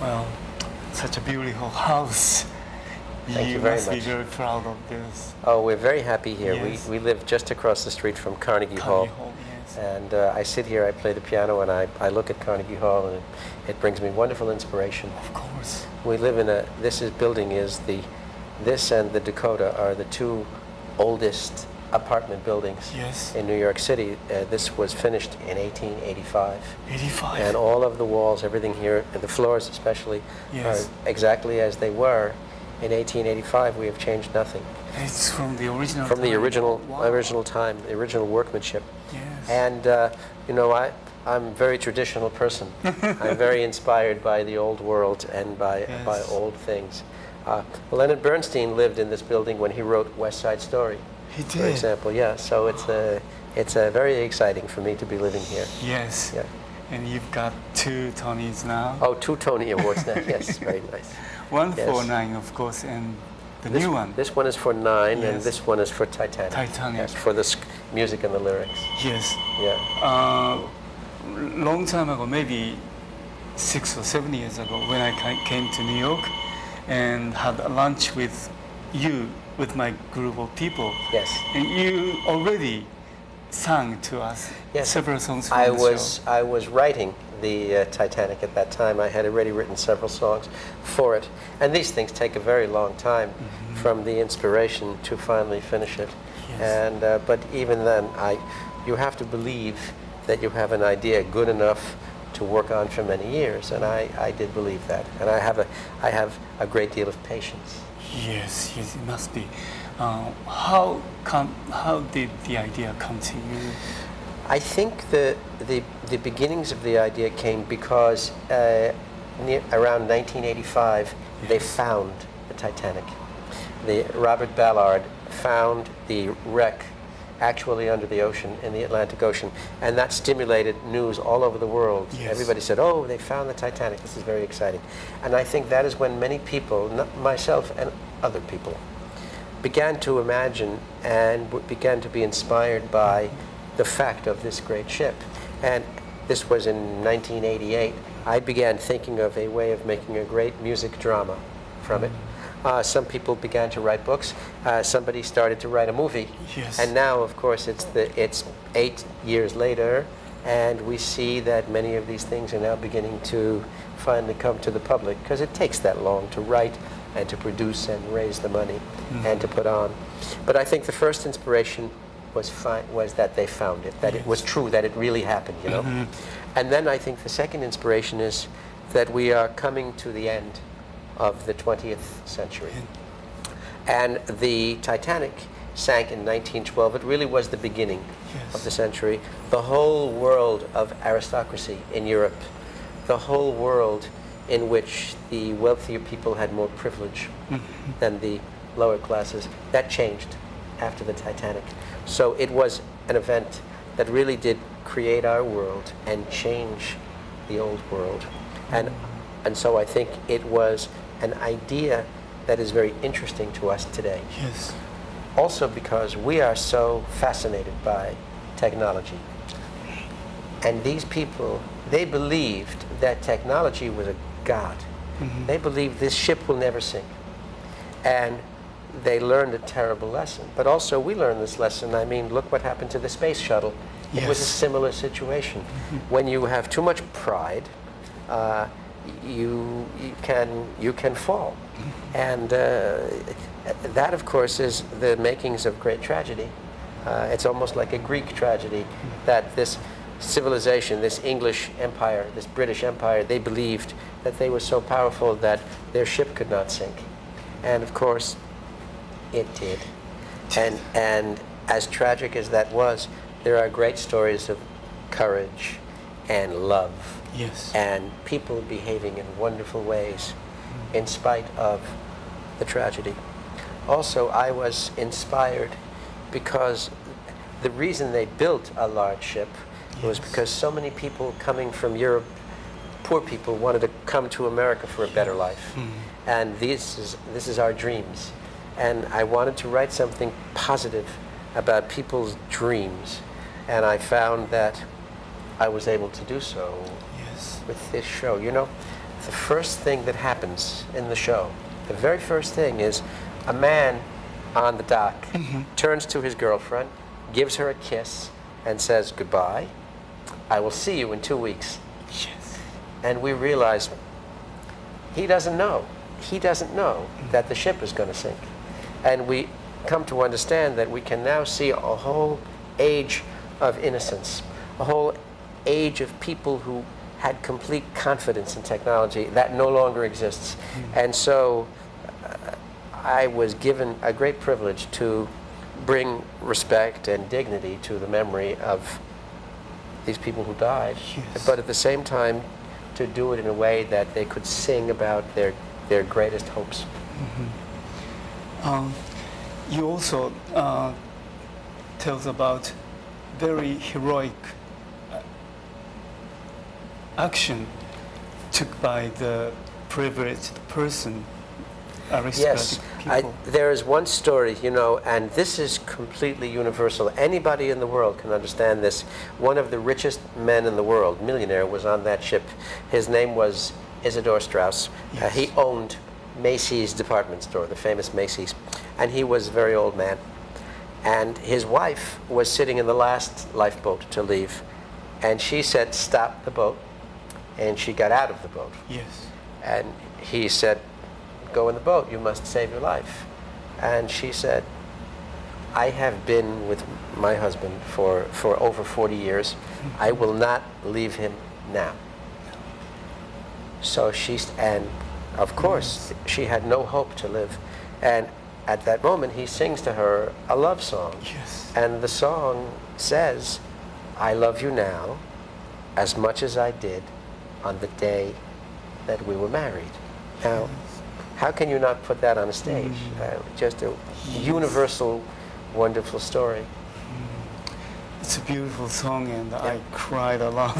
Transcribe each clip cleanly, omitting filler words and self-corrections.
Well, such a beautiful house. Thank you very must much. be very proud of this. Oh, we're very happy here. Yes. We live just across the street from Carnegie Hall. Yes. And I sit here, I play the piano, and I look at Carnegie Hall, and it brings me wonderful inspiration. Of course. We live in this and the Dakota are the two oldest apartment buildings Yes. in New York City. This was finished in 1885. 85. And all of the walls, everything here, and the floors especially, Yes. are exactly as they were in 1885. We have changed nothing. It's from the original From time. the original Wow. original time, the original workmanship. Yes. And I'm a very traditional person. I'm very inspired by the old world and by old things. Leonard Bernstein lived in this building when he wrote West Side Story, He did. for example. Yeah, so it's very exciting for me to be living here. Yes. Yeah. And you've got 2 Tonys now. Oh, 2 Tony Awards now. Yes, very nice. One Yes. for 9, of course, and the new one. This one is for 9, and Yes. this one is for Titanic. Titanic. Yes, for the music and the lyrics. Yes. Yeah. Long time ago, maybe 6 or 7 years ago, when I came to New York and had a lunch with you, with my group of people. Yes. And you already sang to us Yes. several songs from I the was show. I was writing the Titanic at that time. I had already written several songs for it, and these things take a very long time from the inspiration to finally finish it. Yes. And but even then, you have to believe that you have an idea good enough to work on for many years, and I did believe that, and I have a great deal of patience. Yes, yes, it must be. How did the idea come to you? I think the beginnings of the idea came because around 1985 they found the Titanic. Robert Ballard found the wreck actually under the ocean, in the Atlantic Ocean, and that stimulated news all over the world. Yes. Everybody said, oh, they found the Titanic, this is very exciting. And I think that is when many people, myself and other people, began to imagine and began to be inspired by the fact of this great ship. And this was in 1988. I began thinking of a way of making a great music drama from it. Some people began to write books. Somebody started to write a movie. Yes. And now, of course, it's 8 years later, and we see that many of these things are now beginning to finally come to the public, because it takes that long to write and to produce and raise the money and to put on. But I think the first inspiration was that they found it, that it was true, that it really happened, you know. And then I think the second inspiration is that we are coming to the end of the 20th century. And the Titanic sank in 1912. It really was the beginning of the century. The whole world of aristocracy in Europe, the whole world in which the wealthier people had more privilege than the lower classes, that changed after the Titanic. So it was an event that really did create our world and change the old world. And so I think it was an idea that is very interesting to us today. Yes. Also because we are so fascinated by technology. And these people, they believed that technology was a god. They believed this ship will never sink. And they learned a terrible lesson. But also we learned this lesson. I mean, look what happened to the space shuttle. It was a similar situation. When you have too much pride, you can fall. And that, of course, is the makings of great tragedy. It's almost like a Greek tragedy that this civilization, this English empire, this British empire, they believed that they were so powerful that their ship could not sink. And of course, it did. And as tragic as that was, there are great stories of courage and love. Yes. And people behaving in wonderful ways in spite of the tragedy. Also, I was inspired because the reason they built a large ship was because so many people coming from Europe, poor people, wanted to come to America for a better life. And this is our dreams. And I wanted to write something positive about people's dreams. And I found that I was able to do so with this show. You know, the first thing that happens in the show, the very first thing is a man on the dock turns to his girlfriend, gives her a kiss, and says, "Goodbye. I will see you in 2 weeks." Yes. And we realize he doesn't know. He doesn't know that the ship is going to sink. And we come to understand that we can now see a whole age of innocence, a whole age of people who had complete confidence in technology that no longer exists. And so I was given a great privilege to bring respect and dignity to the memory of these people who died, Yes. but at the same time to do it in a way that they could sing about their greatest hopes. You also tells about very heroic action took by the privileged person, aristocratic people. There is one story, you know, and this is completely universal. Anybody in the world can understand this. One of the richest men in the world, millionaire, was on that ship. His name was Isidore Straus. Yes. He owned Macy's department store, the famous Macy's, and he was a very old man. And his wife was sitting in the last lifeboat to leave, and she said, "Stop the boat," and she got out of the boat. Yes. And he said, "Go in the boat, you must save your life." And she said, "I have been with my husband for over 40 years. I will not leave him now." So and of course, she had no hope to live. And at that moment, he sings to her a love song. Yes. And the song says, "I love you now as much as I did on the day that we were married." Now, how can you not put that on a stage? Just a universal, wonderful story. It's a beautiful song, and I cried a lot.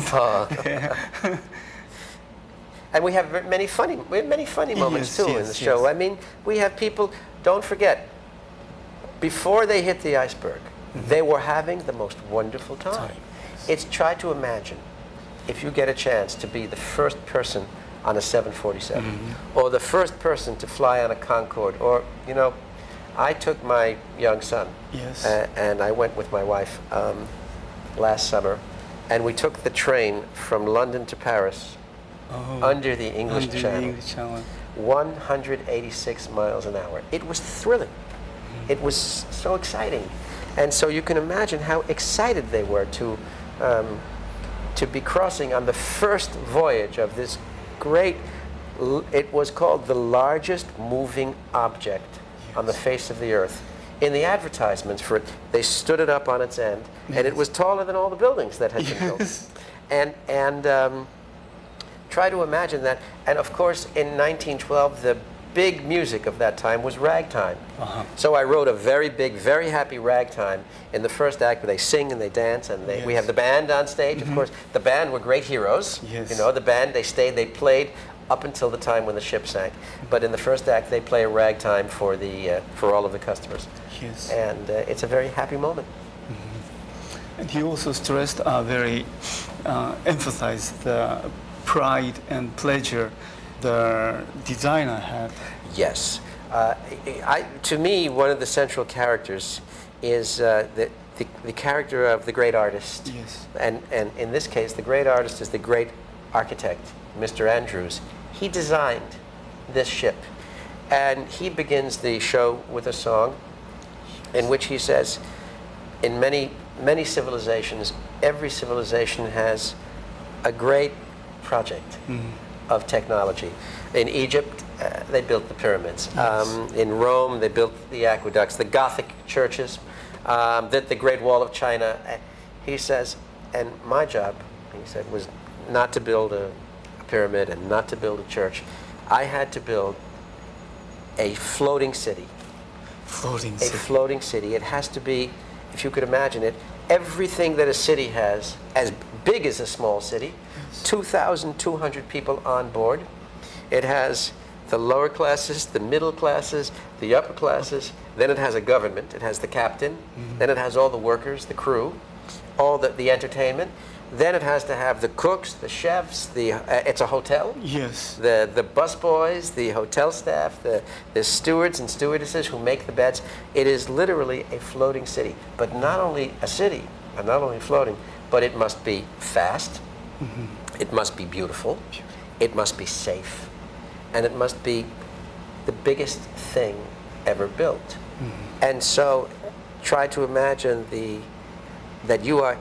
And we have many funny moments Yes, too in yes, the show. yes. I mean, we have people. Don't forget, before they hit the iceberg, they were having the most wonderful time. It's try to imagine if you get a chance to be the first person on a 747, or the first person to fly on a Concorde, or, you know, I took my young son, Yes. and I went with my wife last summer, and we took the train from London to Paris under the English Under the Channel, English Channel. 186 miles an hour. It was thrilling. It was so exciting. And so you can imagine how excited they were to be crossing on the first voyage of this great, it was called the largest moving object on the face of the earth. In the advertisements for it, they stood it up on its end, and it was taller than all the buildings that had been built. And try to imagine that. And of course, in 1912, the big music of that time was ragtime. So I wrote a very big, very happy ragtime in the first act where they sing and they dance, and we have the band on stage. Of course, the band were great heroes. Yes. You know, the band, they played up until the time when the ship sank. But in the first act, they play a ragtime for all of the customers. Yes. And it's a very happy moment. And he also stressed, emphasized the pride and pleasure the designer had. Yes. To me, one of the central characters is the character of the great artist. Yes. And in this case, the great artist is the great architect, Mr. Andrews. He designed this ship. And he begins the show with a song in which he says, in many civilizations, every civilization has a great project of technology. In Egypt, they built the pyramids. Yes. In Rome, they built the aqueducts, the Gothic churches, the Great Wall of China. He says, and my job, he said, was not to build a pyramid and not to build a church. I had to build a floating city. Floating A city. floating city. It has to be, if you could imagine it, everything that a city has, as big as a small city, 2,200 people on board. It has the lower classes, the middle classes, the upper classes. Then it has a government. It has the captain. Then it has all the workers, the crew, all the entertainment. Then it has to have the cooks, the chefs, it's a hotel. Yes. The busboys, the hotel staff, the stewards and stewardesses who make the beds. It is literally a floating city. But not only a city, and not only floating, but it must be fast, it must be beautiful, it must be safe, and it must be the biggest thing ever built. And so try to imagine that you are,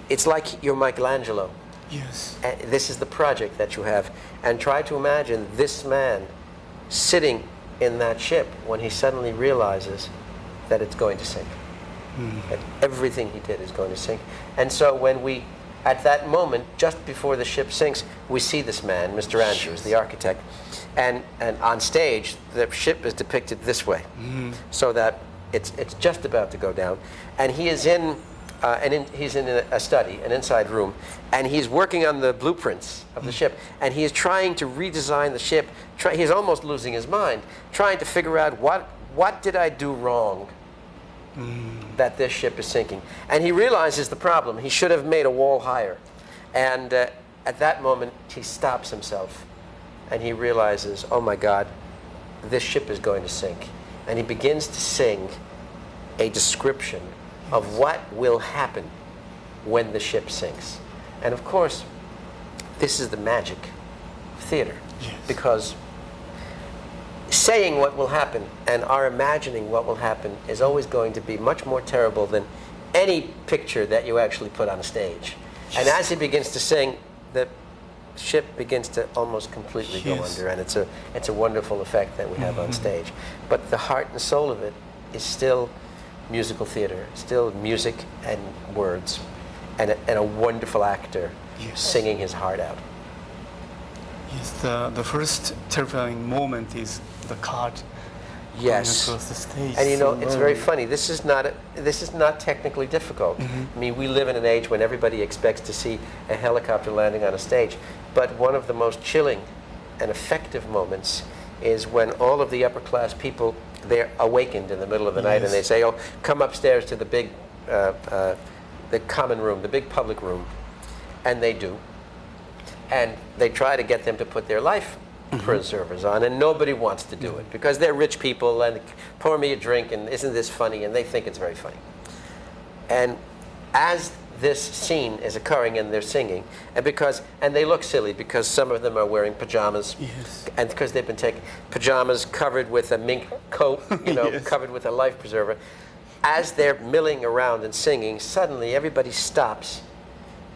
it's like you're Michelangelo. Yes. And this is the project that you have. And try to imagine this man sitting in that ship when he suddenly realizes that it's going to sink. That everything he did is going to sink. And so when we, at that moment, just before the ship sinks, we see this man, Mr. Andrews, the architect, and on stage, the ship is depicted this way, so that it's just about to go down. And he is he's in a study, an inside room, and he's working on the blueprints of the ship, and he is trying to redesign the ship. He's almost losing his mind, trying to figure out what did I do wrong that this ship is sinking. And he realizes the problem. He should have made a wall higher. And at that moment, he stops himself, and he realizes, oh my God, this ship is going to sink. And he begins to sing a description of what will happen when the ship sinks. And of course, this is the magic of theater. Yes. Because saying what will happen and our imagining what will happen is always going to be much more terrible than any picture that you actually put on a stage. Yes. And as he begins to sing, the ship begins to almost completely go under, and it's a wonderful effect that we have on stage. But the heart and soul of it is still musical theater, still music and words, and a wonderful actor singing his heart out. Yes, the first terrifying moment is the cart going across the stage. And you know, it's very funny. This is not technically difficult. I mean, we live in an age when everybody expects to see a helicopter landing on a stage. But one of the most chilling and effective moments is when all of the upper class people, they're awakened in the middle of the night, and they say, oh, come upstairs to the big, the common room, the big public room. And they do. And they try to get them to put their life preservers on, and nobody wants to do it because they're rich people and pour me a drink and isn't this funny, and they think it's very funny. And as this scene is occurring and they're singing, and they look silly because some of them are wearing pajamas, and because they've been taking pajamas covered with a mink coat, you know, covered with a life preserver. As they're milling around and singing, suddenly everybody stops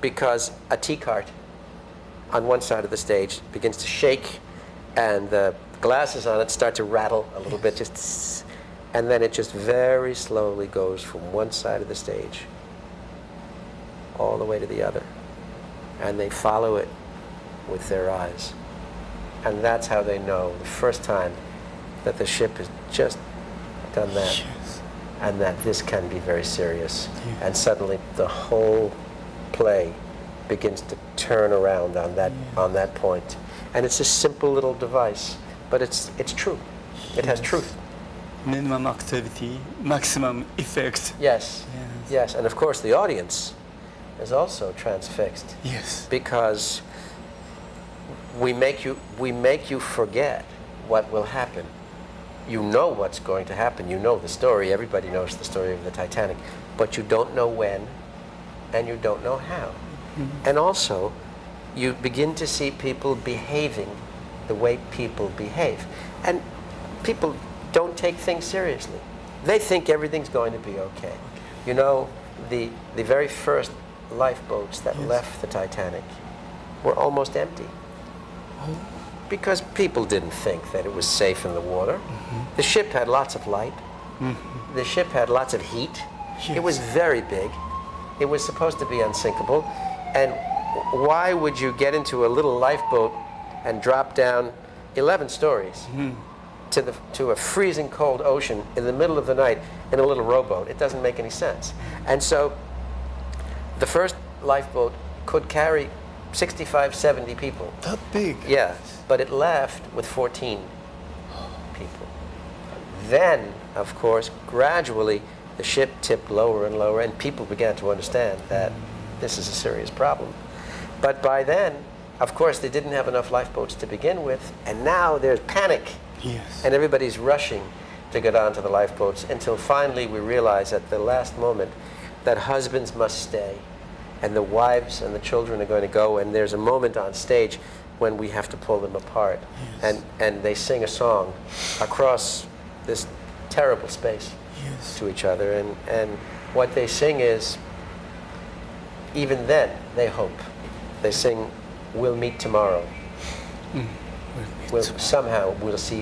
because a tea cart on one side of the stage begins to shake, and the glasses on it start to rattle a little bit, and then it just very slowly goes from one side of the stage all the way to the other, and they follow it with their eyes. And that's how they know the first time that the ship has just done that, and that this can be very serious. And suddenly the whole play begins to turn around on that point. And it's a simple little device, but it's true. It has truth. Minimum activity, maximum effect. Yes. And of course the audience is also transfixed. Because we make you forget what will happen. You know what's going to happen. You know the story. Everybody knows the story of the Titanic, but you don't know when, and you don't know how. And also, you begin to see people behaving the way people behave. And people don't take things seriously. They think everything's going to be okay. You know, the very first lifeboats that left the Titanic were almost empty. Because people didn't think that it was safe in the water. The ship had lots of light. The ship had lots of heat. It was very big. It was supposed to be unsinkable. And why would you get into a little lifeboat and drop down 11 stories to a freezing cold ocean in the middle of the night in a little rowboat? It doesn't make any sense. And so the first lifeboat could carry 65, 70 people. That big? Yeah, but it left with 14 people. Then, of course, gradually the ship tipped lower and lower, and people began to understand that this is a serious problem. But by then, of course, they didn't have enough lifeboats to begin with, and now there's panic. Yes. And everybody's rushing to get onto the lifeboats until finally we realize at the last moment that husbands must stay, and the wives and the children are going to go, and there's a moment on stage when we have to pull them apart. Yes. And they sing a song across this terrible space Yes. to each other, and what they sing is, even then they hope. They sing, "We'll meet tomorrow. Somehow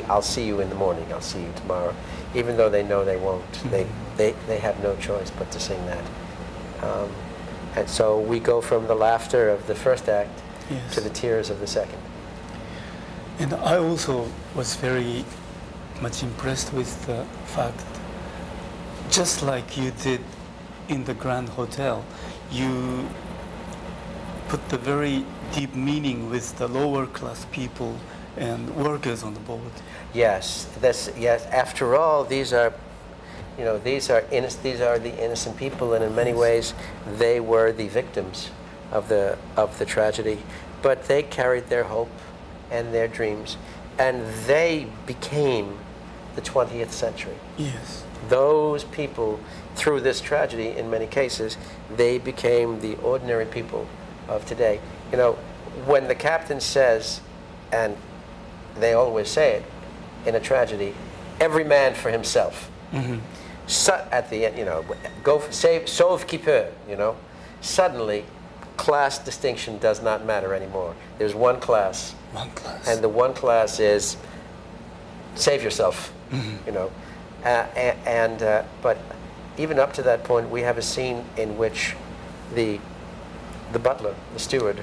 I'll see you in the morning, I'll see you tomorrow," even though they know they won't. They have no choice but to sing that. And so we go from the laughter of the first act Yes. to the tears of the second. And I also was very much impressed with the fact, just like you did in the Grand Hotel, you put the very deep meaning with the lower class people and workers on the board. Yes, yes. After all, these are the innocent people, and in many ways, they were the victims of the tragedy. But they carried their hope and their dreams, and they became the 20th century. Yes. Those people, through this tragedy, in many cases, they became the ordinary people of today. You know, when the captain says, and they always say it in a tragedy, every man for himself. Mm-hmm. At the end, sauve qui peut, suddenly class distinction does not matter anymore. There's one class. One class. And the one class is save yourself, but even up to that point, we have a scene in which the butler, the steward,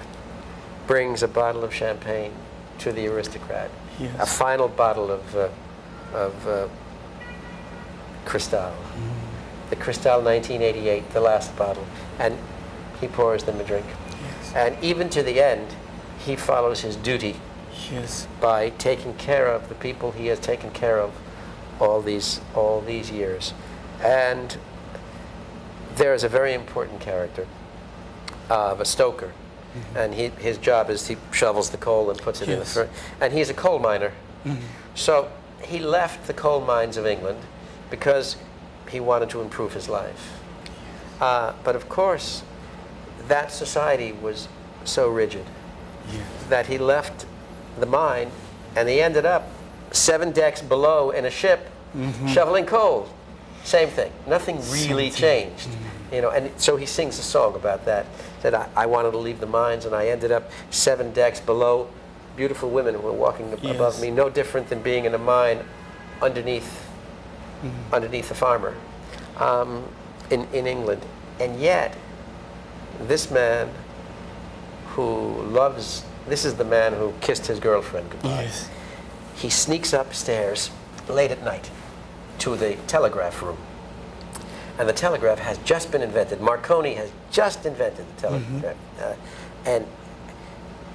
brings a bottle of champagne to the aristocrat. Yes. A final bottle of Cristal. The Cristal 1988, the last bottle. And he pours them a drink. Yes. And even to the end, he follows his duty. Yes. By taking care of the people he has taken care of all these years. And there is a very important character of a stoker. Mm-hmm. And his job is he shovels the coal and puts it in the front. And he's a coal miner. Mm-hmm. So he left the coal mines of England because he wanted to improve his life. But of course, that society was so rigid that he left the mine and he ended up 7 decks below in a ship shoveling coal. Same thing. Nothing really changed. And so he sings a song about that. Said, I wanted to leave the mines and I ended up 7 decks below. Beautiful women were walking above me, no different than being in a mine underneath the farmer in England. And yet, this man this is the man who kissed his girlfriend goodbye. Yes. He sneaks upstairs late at night to the telegraph room. And the telegraph has just been invented. Marconi has just invented the telegraph.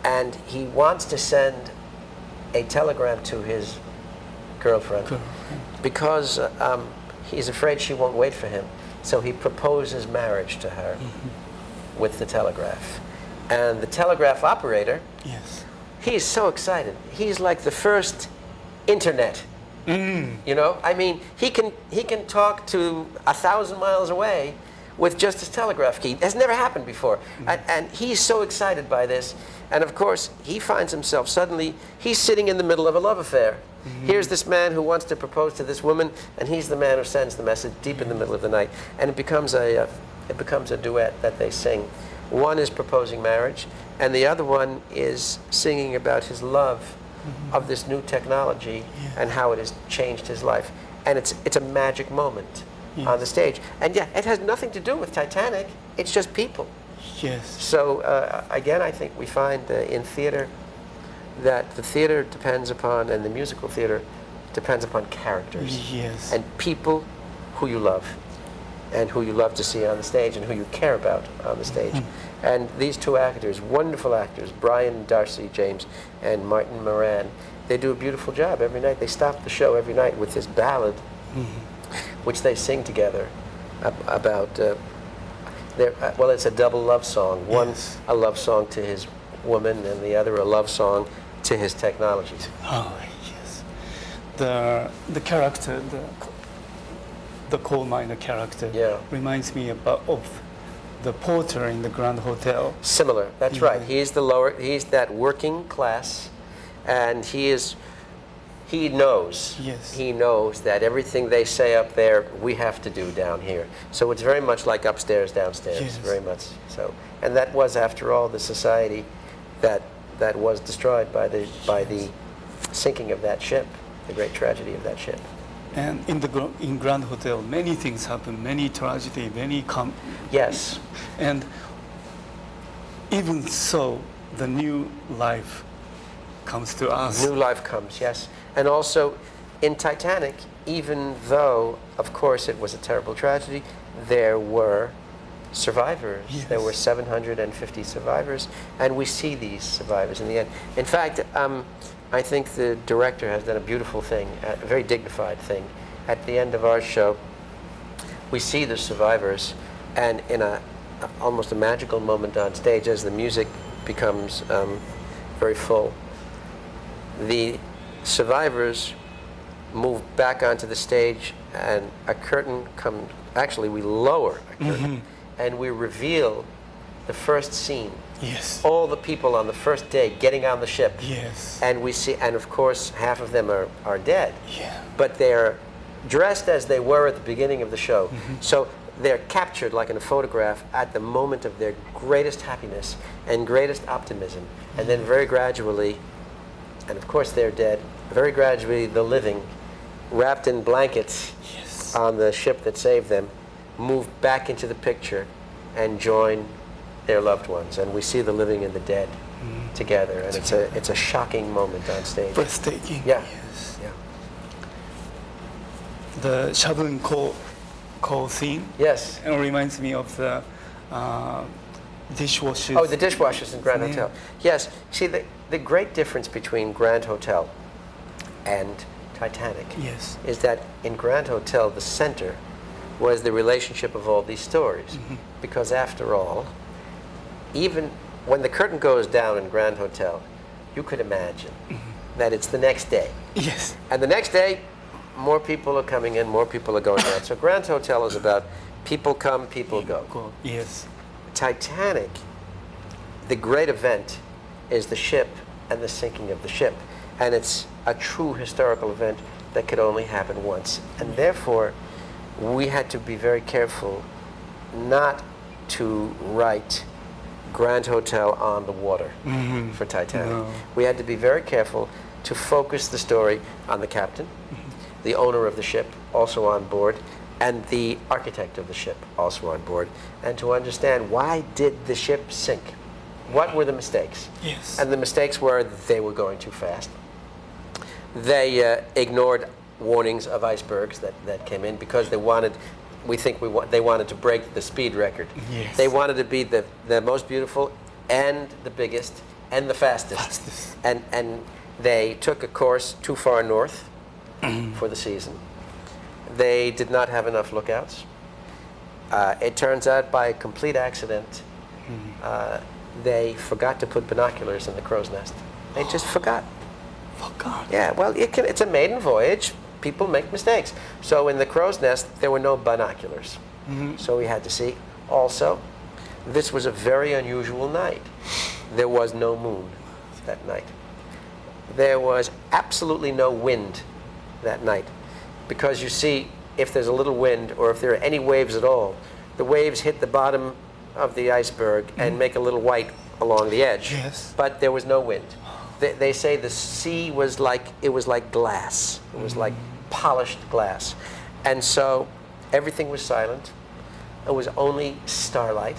And he wants to send a telegram to his girlfriend because he's afraid she won't wait for him. So he proposes marriage to her with the telegraph. And the telegraph operator, he's so excited. He's like the first internet. I mean, he can talk to 1,000 miles away with just his telegraph key. That's never happened before. And he's so excited by this. And of course, he finds himself suddenly, he's sitting in the middle of a love affair. Here's this man who wants to propose to this woman, and he's the man who sends the message deep in the middle of the night. And it becomes a duet that they sing. One is proposing marriage, and the other one is singing about his love of this new technology and how it has changed his life. And it's a magic moment on the stage. And it has nothing to do with Titanic. It's just people. Yes. So again, I think we find in theater that the theater depends upon, and the musical theater depends upon characters. Yes. And people who you love, and who you love to see on the stage, and who you care about on the stage. And these two actors, wonderful actors, Brian Darcy James and Martin Moran, they do a beautiful job every night. They stop the show every night with this ballad, which they sing together about Well, it's a double love song. One, Yes. a love song to his woman, and the other, a love song to his technology. Oh yes, the character, the coal miner character, Yeah. reminds me of the porter in the Grand Hotel. Similar. That's Yeah. right. He's that working class, and he knows. Yes. He knows that everything they say up there, we have to do down here. So it's very much like upstairs, downstairs. Yes. Very much so. And that was, after all, the society that was destroyed by the sinking of that ship, the great tragedy of that ship. And in Grand Hotel, many things happen, many tragedy, Yes. and even so, the new life comes to us. New life comes, yes. And also, in Titanic, even though, of course, it was a terrible tragedy, there were survivors. Yes. There were 750 survivors, and we see these survivors in the end. In fact, I think the director has done a beautiful thing, a very dignified thing. At the end of our show, we see the survivors, and in almost a magical moment on stage, as the music becomes very full, the survivors move back onto the stage, and a curtain comes. Actually, we lower a curtain, and we reveal the first scene. Yes. All the people on the first day getting on the ship. Yes. And we see, and of course, half of them are dead. Yeah. But they're dressed as they were at the beginning of the show. So they're captured like in a photograph at the moment of their greatest happiness and greatest optimism. And then very gradually, and of course they're dead, very gradually the living, wrapped in blankets Yes. on the ship that saved them, move back into the picture and join their loved ones. And we see the living and the dead together. And it's a shocking moment on stage. Breathtaking. Yeah. Yes. Yeah. The shoveling coal scene. Yes. It reminds me of the dishwashers. Oh, the dishwashers in Grand Yeah. Hotel. Yes. See, the great difference between Grand Hotel and Titanic Yes. is that in Grand Hotel, the center was the relationship of all these stories. Because after all, even when the curtain goes down in Grand Hotel, you could imagine that it's the next day. Yes. And the next day, more people are coming in, more people are going out. So Grand Hotel is about people come, people go. Yes. Titanic, the great event is the ship and the sinking of the ship. And it's a true historical event that could only happen once. And therefore, we had to be very careful not to write Grand Hotel on the water for Titanic. No. We had to be very careful to focus the story on the captain, the owner of the ship, also on board, and the architect of the ship, also on board, and to understand, why did the ship sink? What were the mistakes? Yes. And the mistakes were they were going too fast. They ignored warnings of icebergs that came in because they wanted to break the speed record. Yes. They wanted to be the most beautiful and the biggest and the fastest. And they took a course too far north for the season. They did not have enough lookouts. It turns out, by a complete accident, they forgot to put binoculars in the crow's nest. They just forgot. Forgot. Yeah, well, it's a maiden voyage. People make mistakes. So in the crow's nest, there were no binoculars. So we had to see. Also, this was a very unusual night. There was no moon that night. There was absolutely no wind that night. Because you see, if there's a little wind, or if there are any waves at all, the waves hit the bottom of the iceberg and make a little white along the edge. Yes. But there was no wind. They say the sea was like glass. It was like polished glass. And so everything was silent. It was only starlight.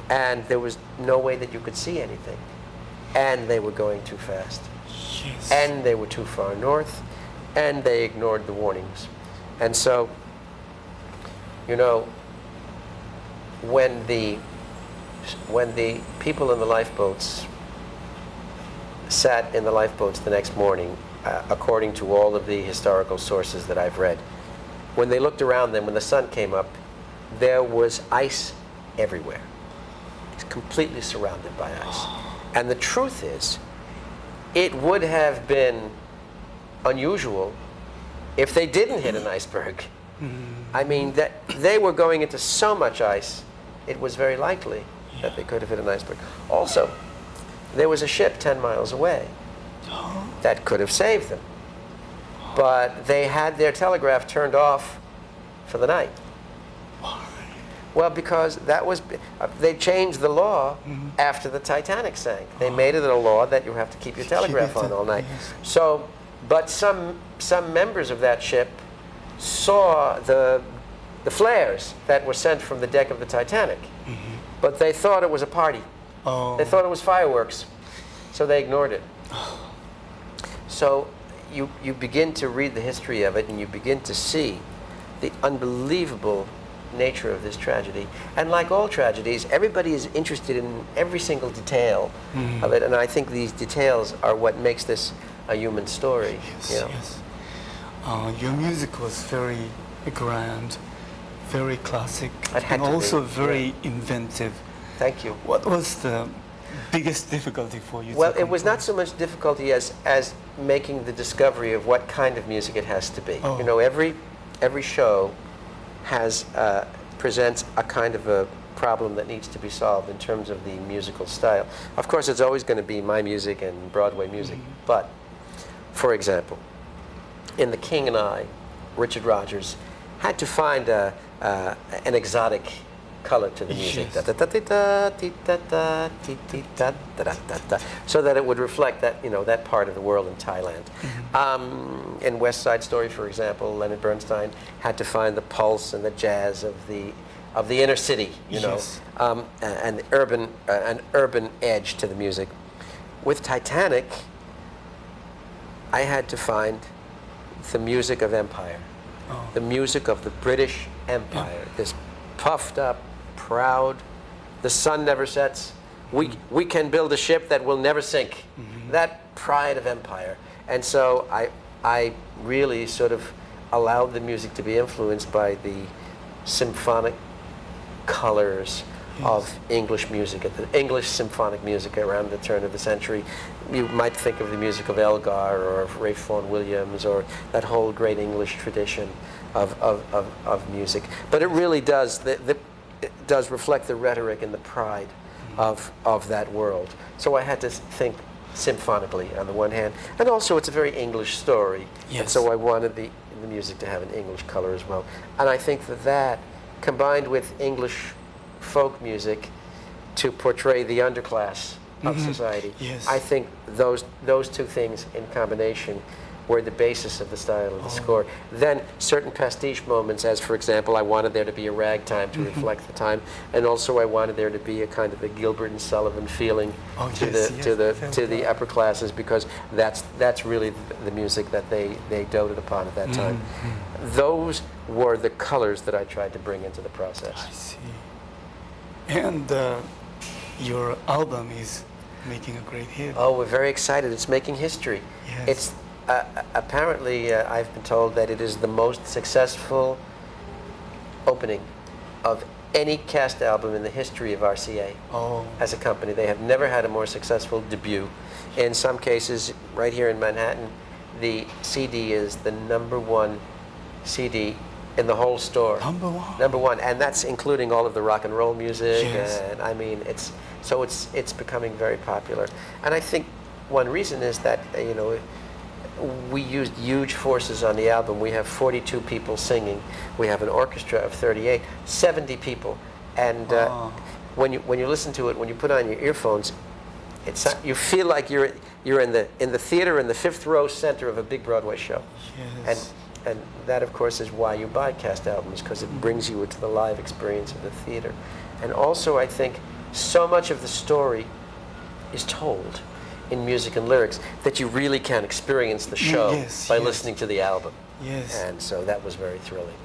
And there was no way that you could see anything. And they were going too fast. Yes. And they were too far north. And they ignored the warnings. And so, you know, when the people in the lifeboats sat in the lifeboats the next morning, according to all of the historical sources that I've read, when they looked around them, when the sun came up, there was ice everywhere. It's completely surrounded by ice. And the truth is, it would have been unusual if they didn't hit an iceberg. I mean, that they were going into so much ice, it was very likely that they could have hit an iceberg. Also, there was a ship 10 miles away that could have saved them. But they had their telegraph turned off for the night. Why? Well, because that was, they changed the law after the Titanic sank. They made it a law that you have to keep your telegraph on all night. Yes. So, but some members of that ship saw the flares that were sent from the deck of the Titanic, but they thought it was a party. Oh. They thought it was fireworks, so they ignored it. So you begin to read the history of it, and you begin to see the unbelievable nature of this tragedy. And like all tragedies, everybody is interested in every single detail of it, and I think these details are what makes this a human story. Yes, you know? yes. Your music was very grand, very classic, It had and to be, also very yeah. inventive. Thank you. What was the biggest difficulty for you? Well, to it was not compose? so much difficulty as making the discovery of what kind of music it has to be. Oh. You know, every show has presents a kind of a problem that needs to be solved in terms of the musical style. Of course, it's always going to be my music and Broadway music, but for example, in The King and I, Richard Rodgers had to find an exotic color to the music, Yes. so that it would reflect that, you know, that part of the world in Thailand. In West Side Story, for example, Leonard Bernstein had to find the pulse and the jazz of the inner city, you know, Yes. and an urban edge to the music. With Titanic, I had to find the music of empire, the music of the British Empire, this puffed up, proud, the sun never sets, we can build a ship that will never sink, that pride of empire. And so I really sort of allowed the music to be influenced by the symphonic colors of English music, English symphonic music around the turn of the century. You might think of the music of Elgar or of Ralph Vaughan Williams or that whole great English tradition of music. But it really does, it does reflect the rhetoric and the pride of that world. So I had to think symphonically on the one hand, and also it's a very English story. Yes. And so I wanted the music to have an English color as well. And I think that combined with English folk music to portray the underclass of society. Yes. I think those two things in combination were the basis of the style of the score. Then certain pastiche moments, as for example, I wanted there to be a ragtime to reflect the time, and also I wanted there to be a kind of a Gilbert and Sullivan feeling to the upper classes, because that's really the music that they doted upon at that time. Those were the colors that I tried to bring into the process. I see. And your album is making a great hit. Oh, we're very excited. It's making history. Yes. It's apparently, I've been told that it is the most successful opening of any cast album in the history of RCA as a company. They have never had a more successful debut. In some cases, right here in Manhattan, the CD is the #1 CD in the whole store. #1, and that's including all of the rock and roll music. Yes. And I mean, it's becoming very popular. And I think one reason is that you know, we used huge forces on the album. We have 42 people singing. We have an orchestra of 38, 70 people, and when you listen to it, when you put on your earphones, you feel like you're in the theater in the 5th row center of a big Broadway show. Yes. And that, of course, is why you buy cast albums, because it brings you into the live experience of the theater. And also, I think, so much of the story is told in music and lyrics that you really can experience the show by listening to the album. Yes. And so that was very thrilling.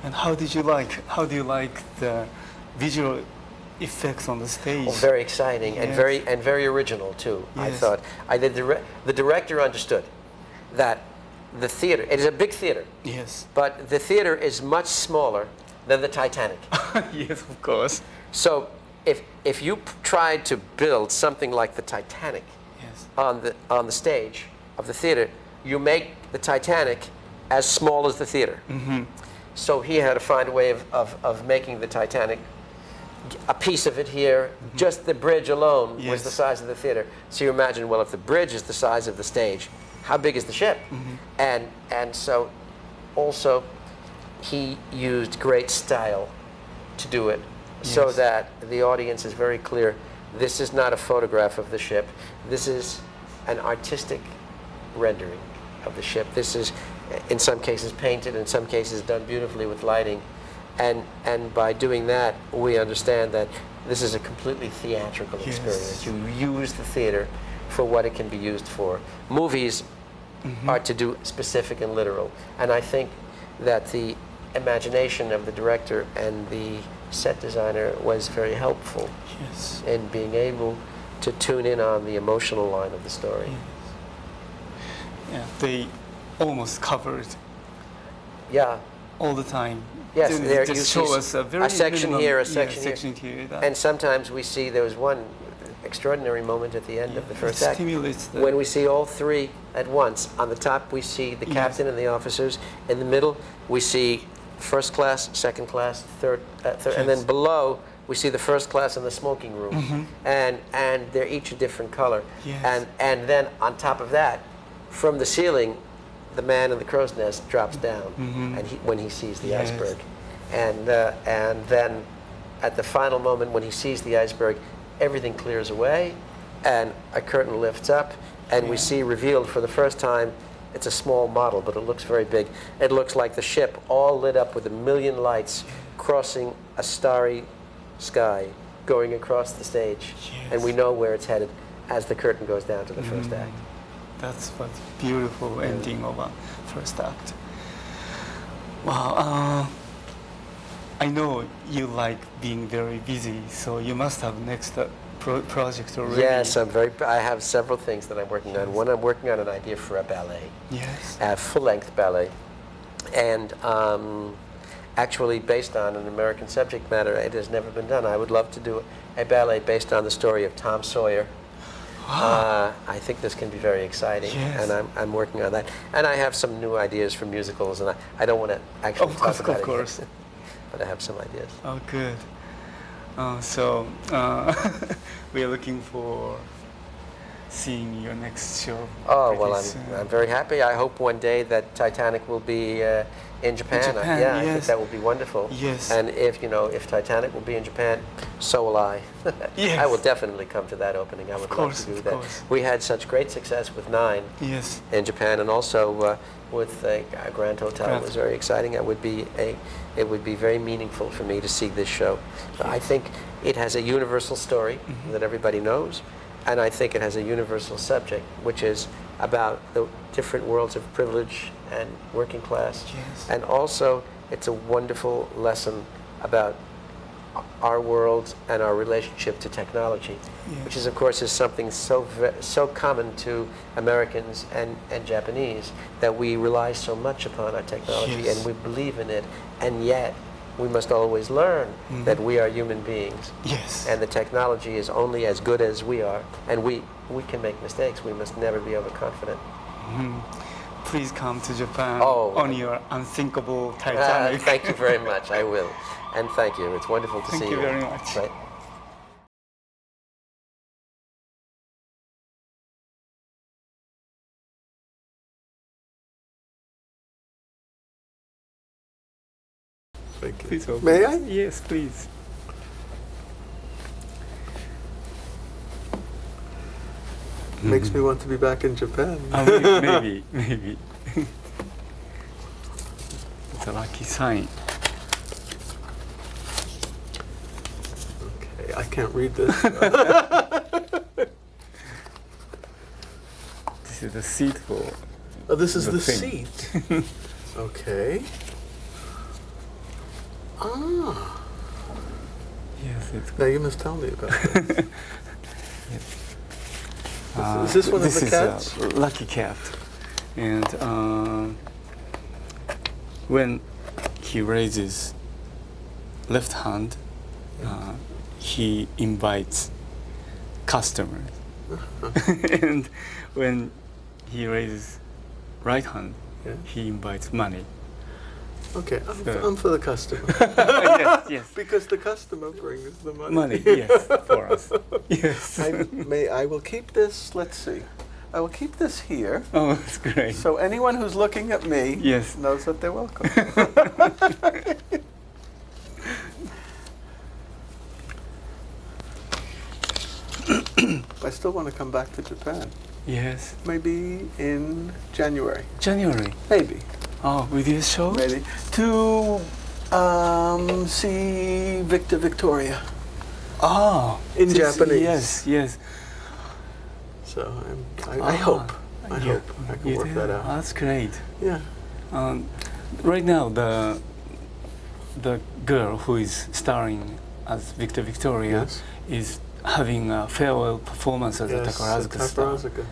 And how do you like the visual effects on the stage? Oh, very exciting and very original too. Yes. I thought the director understood that the theater, it is a big theater. Yes. But the theater is much smaller than the Titanic. Yes, of course. So if you tried to build something like the Titanic Yes. on the stage of the theater, you make the Titanic as small as the theater. So he had to find a way of making the Titanic, a piece of it here, just the bridge alone was the size of the theater. So you imagine, well, if the bridge is the size of the stage, how big is the ship? And so also he used great style to do it, so that the audience is very clear, this is not a photograph of the ship, this is an artistic rendering of the ship. This is, in some cases, painted, in some cases done beautifully with lighting. And by doing that, we understand that this is a completely theatrical experience. You use the theater for what it can be used for. Movies are to do specific and literal. And I think that the imagination of the director and the set designer was very helpful in being able to tune in on the emotional line of the story. Yeah, they almost covered all the time. Yes, They there you just see show us a very section minimum, here, a section here. here. And sometimes we see, there was one extraordinary moment at the end of the first act, stimulates the, when we see all three at once. On the top we see the captain and the officers. In the middle we see first class, second class, third, and then below we see the first class in the smoking room. And they're each a different color. And then on top of that, from the ceiling, the man in the crow's nest drops down, and when he sees the iceberg, and then at the final moment when he sees the iceberg, everything clears away, and a curtain lifts up, and we see revealed for the first time. It's a small model, but it looks very big. It looks like the ship all lit up with a million lights crossing a starry sky, going across the stage, and we know where it's headed as the curtain goes down to the first act. That's what beautiful ending of a first act. Wow. I know you like being very busy, so you must have next project already. Yes, I have several things that I'm working on. One, I'm working on an idea for a ballet. Yes. A full-length ballet, and actually based on an American subject matter. It has never been done. I would love to do a ballet based on the story of Tom Sawyer. I think this can be very exciting, and I'm working on that. And I have some new ideas for musicals, and I don't want to actually talk about it. Of course. But I have some ideas. Oh, good. So we are looking for seeing your next show. Oh, well, I'm very happy. I hope one day that Titanic will be in Japan. I think that will be wonderful. Yes. And if Titanic will be in Japan, so will I. Yes. I will definitely come to that opening. I would love to do that. We had such great success with 9 in Japan, and also with Grand Hotel. It was very exciting. It would be very meaningful for me to see this show. I think it has a universal story that everybody knows, and I think it has a universal subject, which is about the different worlds of privilege and working class. And also, it's a wonderful lesson about our world and our relationship to technology, which is, of course, is something so common to Americans and Japanese, that we rely so much upon our technology and we believe in it, and yet we must always learn that we are human beings. And the technology is only as good as we are, and we can make mistakes. We must never be overconfident. Please come to Japan on your unthinkable Titanic. Thank you very much. I will. And thank you. It's wonderful to see you. Thank you very much. Right. Thank you. Please May I? Yes, please. Makes me want to be back in Japan. Maybe. It's a lucky sign. Okay, I can't read this. This is the seat for. Oh, this is the thing. seat. Okay. Ah. Yes, it's good. Now you must tell me about this. Is this one of the cats? This is a lucky cat, and when he raises left hand, he invites customers. And when he raises right hand, Yeah. he invites money. Okay, So- I'm for the customer. Yes, yes. Because the customer brings the money. Money, yes, for us. Yes. I will keep this, let's see. I will keep this here. Oh, that's great. So anyone who's looking at me Yes. knows that they're welcome. I still want to come back to Japan. Yes. Maybe in January. January. Maybe. Oh, with your show? Maybe. To see Victor Victoria Oh. in just- Japanese. Yes, yes. So I hope. I Yeah. hope I can You work do? that out. That's great. Yeah. Right now, the girl who is starring as Victor Victoria Yes. is having a farewell performance at the Yes, Takarazuka Star Takarazuka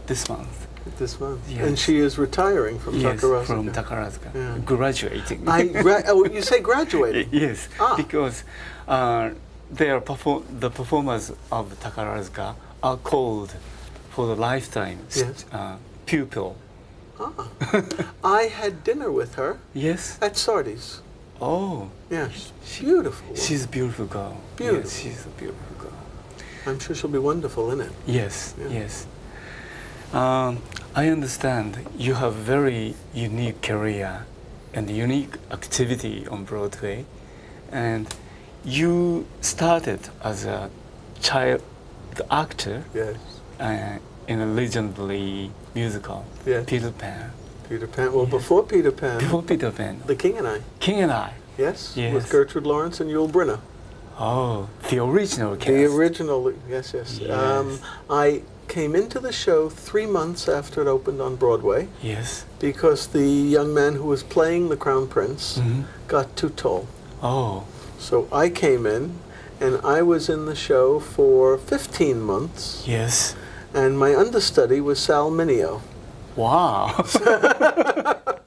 this month. this month. Yes. And she is retiring from Yes, Takarazuka. from Takarazuka, Yeah. graduating. Oh, you say graduating? Yes, Ah. because the performers of Takarazuka are called for the lifetime Yes. pupil. Ah. I had dinner with her Yes. at Sardi's. Oh, Yeah. Beautiful. she's a beautiful girl. Beautiful. Yes, she's a beautiful girl. I'm sure she'll be wonderful in it. Yes, Yeah. yes. I understand you have very unique career and unique activity on Broadway, and you started as a child actor Yes. in a legendary musical, Yes. Peter Pan. Peter Pan. Well, Yes. before Peter Pan, Before Peter Pan, The King and I. King and I. Yes. Yes. With Gertrude Lawrence and Yul Brynner. Oh, the original cast. The original. Yes, yes. Yes. I came into the show 3 months after it opened on Broadway Yes. because the young man who was playing the Crown Prince Mhm. got too tall. Oh, So I came in, and I was in the show for 15 months, yes. and my understudy was Sal Mineo. Wow.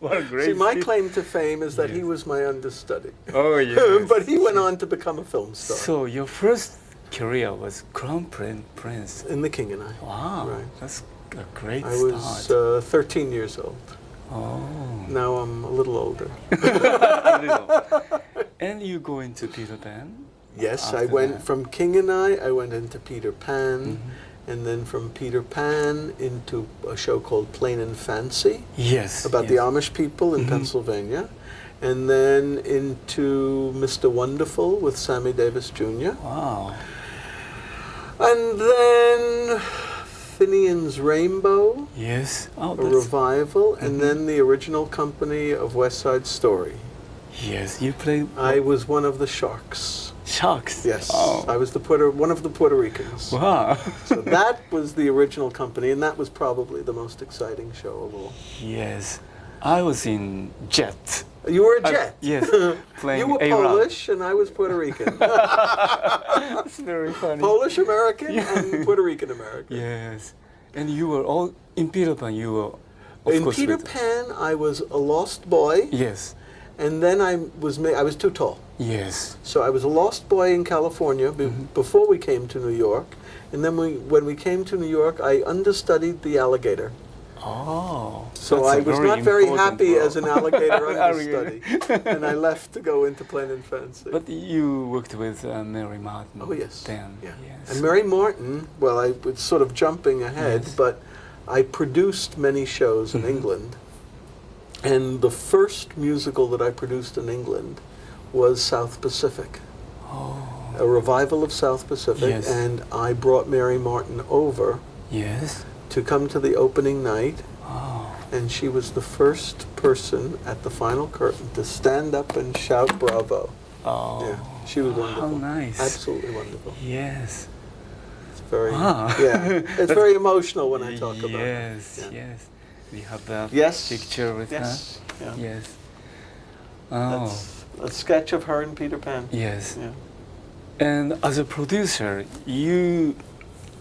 What a great See, my feat. claim to fame is that he Yes. was my understudy. Oh, yes. But he went on to become a film star So your first career was Crown Prince. in The King and I. Wow, Right. that's a great I was start. 13 years old. Oh, Now I'm a little older. a little. And you go into Peter Pan? Yes, I After went that. from King and I went into Peter Pan, Mm-hmm. and then from Peter Pan into a show called Plain and Fancy Yes. about the yes. Amish people in Mhm. Pennsylvania, and then into Mr. Wonderful with Sammy Davis Jr., Wow. and then Finian's Rainbow, Yes. Oh, a that's, revival, and Mhm. then the original company of West Side Story. yes, you play I was one of the sharks. sharks. Yes, Oh. I was one of the Puerto Ricans. Wow. So that was the original company, and that was probably the most exciting show of all. Yes. I was in Jet. You were a jet. Yes. Playing You were A-Rod. Polish, and I was Puerto Rican. That's very funny. Polish American Yeah. and Puerto Rican American. Yes. And you were all in Peter Pan. You were, of In course, Peter with- Pan, I was a lost boy, Yes. and then I was too tall. Yes. So I was a lost boy in California before we came to New York, and then when we came to New York, I understudied the alligator. Oh. So that's I a was not very important happy role. as an alligator understudy, Alligator. and I left to go into Plain and Fancy. But you worked with Mary Martin. Oh, yes. Then. Yeah. Yes. And Mary Martin, well, I was sort of jumping ahead, Yes. but I produced many shows in Mhm. England. And the first musical that I produced in England was South Pacific, Oh. a revival of South Pacific. Yes. And I brought Mary Martin over Yes. to come to the opening night. Oh. And she was the first person at the final curtain to stand up and shout bravo. Oh. Yeah, she was wonderful. How nice. Absolutely wonderful. Yes. It's very, Ah. yeah, it's very emotional when I talk about it. Yes. Yeah. Yes. We have that Yes. picture with Yes. Yeah. her. Yes. Oh. That's a sketch of her in Peter Pan. Yes. Yeah. And as a producer, you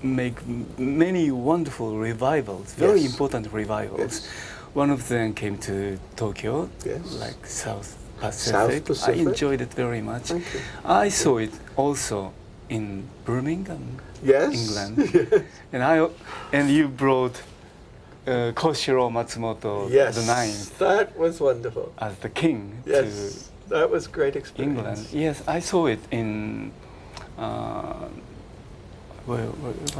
make many wonderful revivals, very Yes. important revivals. Yes. One of them came to Tokyo, Yes. like South Pacific. Pacific. I enjoyed it very much. Thank you. I saw it also in Birmingham, Yes. England, and you brought Koshiro Matsumoto Yes. the ninth That was wonderful. as the king Yes. That was great to experience. England. Yes, I saw it in. Where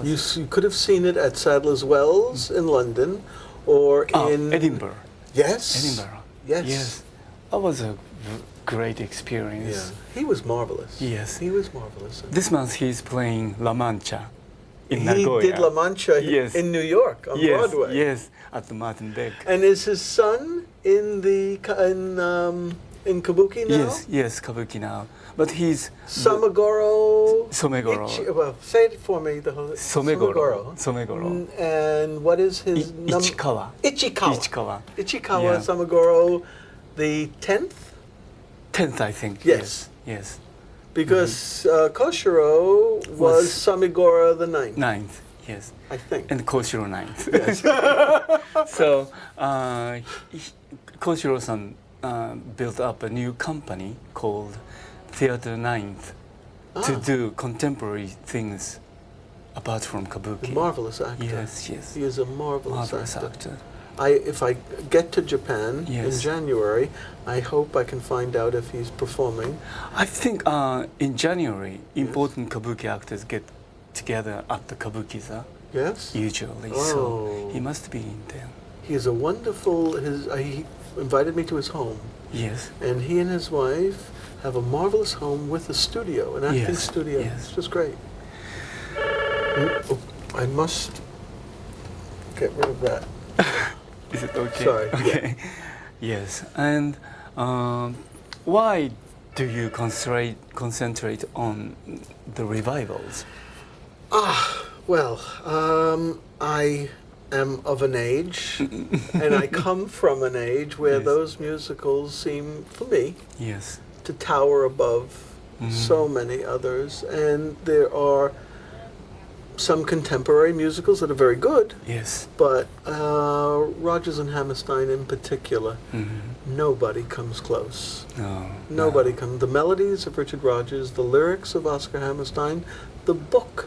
was it? You could have seen it at Sadler's Wells in London, or in Edinburgh. Yes. Edinburgh. Yes. Yes. That was a great Yeah. experience. He was marvelous. Yes. He was marvelous. This month he's playing La Mancha in He Nagoya. did La Mancha Yes. in New York on Yes, Broadway. yes, at the Martin Beck. And is his son in Kabuki now? Yes, yes, Kabuki now. But he's Samagoro. Somegoro. Well, say it for me. The whole Somegoro. Somegoro. And what is his Ichikawa. Ichikawa. Ichikawa. Ichikawa Yeah. Samagoro, the 10th, 10th, I think. Yes. Yes. because Koshiro was Samigoro the 9th, 9th, yes. I think. And Koshiro 9th. Yes. So Koshiro-san built up a new company called Theater 9th to do contemporary things apart from kabuki. A marvelous actor. Yes, yes. He is a marvelous actor. actor. If I get to Japan in Yes. January, I hope I can find out if he's performing. I think in January, important kabuki actors get together at the kabukiza Yes? usually. Oh. So he must be in there. He invited me to his home, Yes. and he and his wife have a marvelous home with a studio, an acting Yes, studio. yes. It's just great. Oh, I must get rid of that. Is it okay? Sorry, yeah. Okay. Yes. And why do you concentrate on the revivals? Well, I am of an age, and I come from an age where Yes. those musicals seem, for me, Yes. to tower above so many others. And there are some contemporary musicals that are very good, Yes. but Rodgers and Hammerstein in particular, nobody comes close. No. Nobody comes. The melodies of Richard Rodgers, the lyrics of Oscar Hammerstein, the book,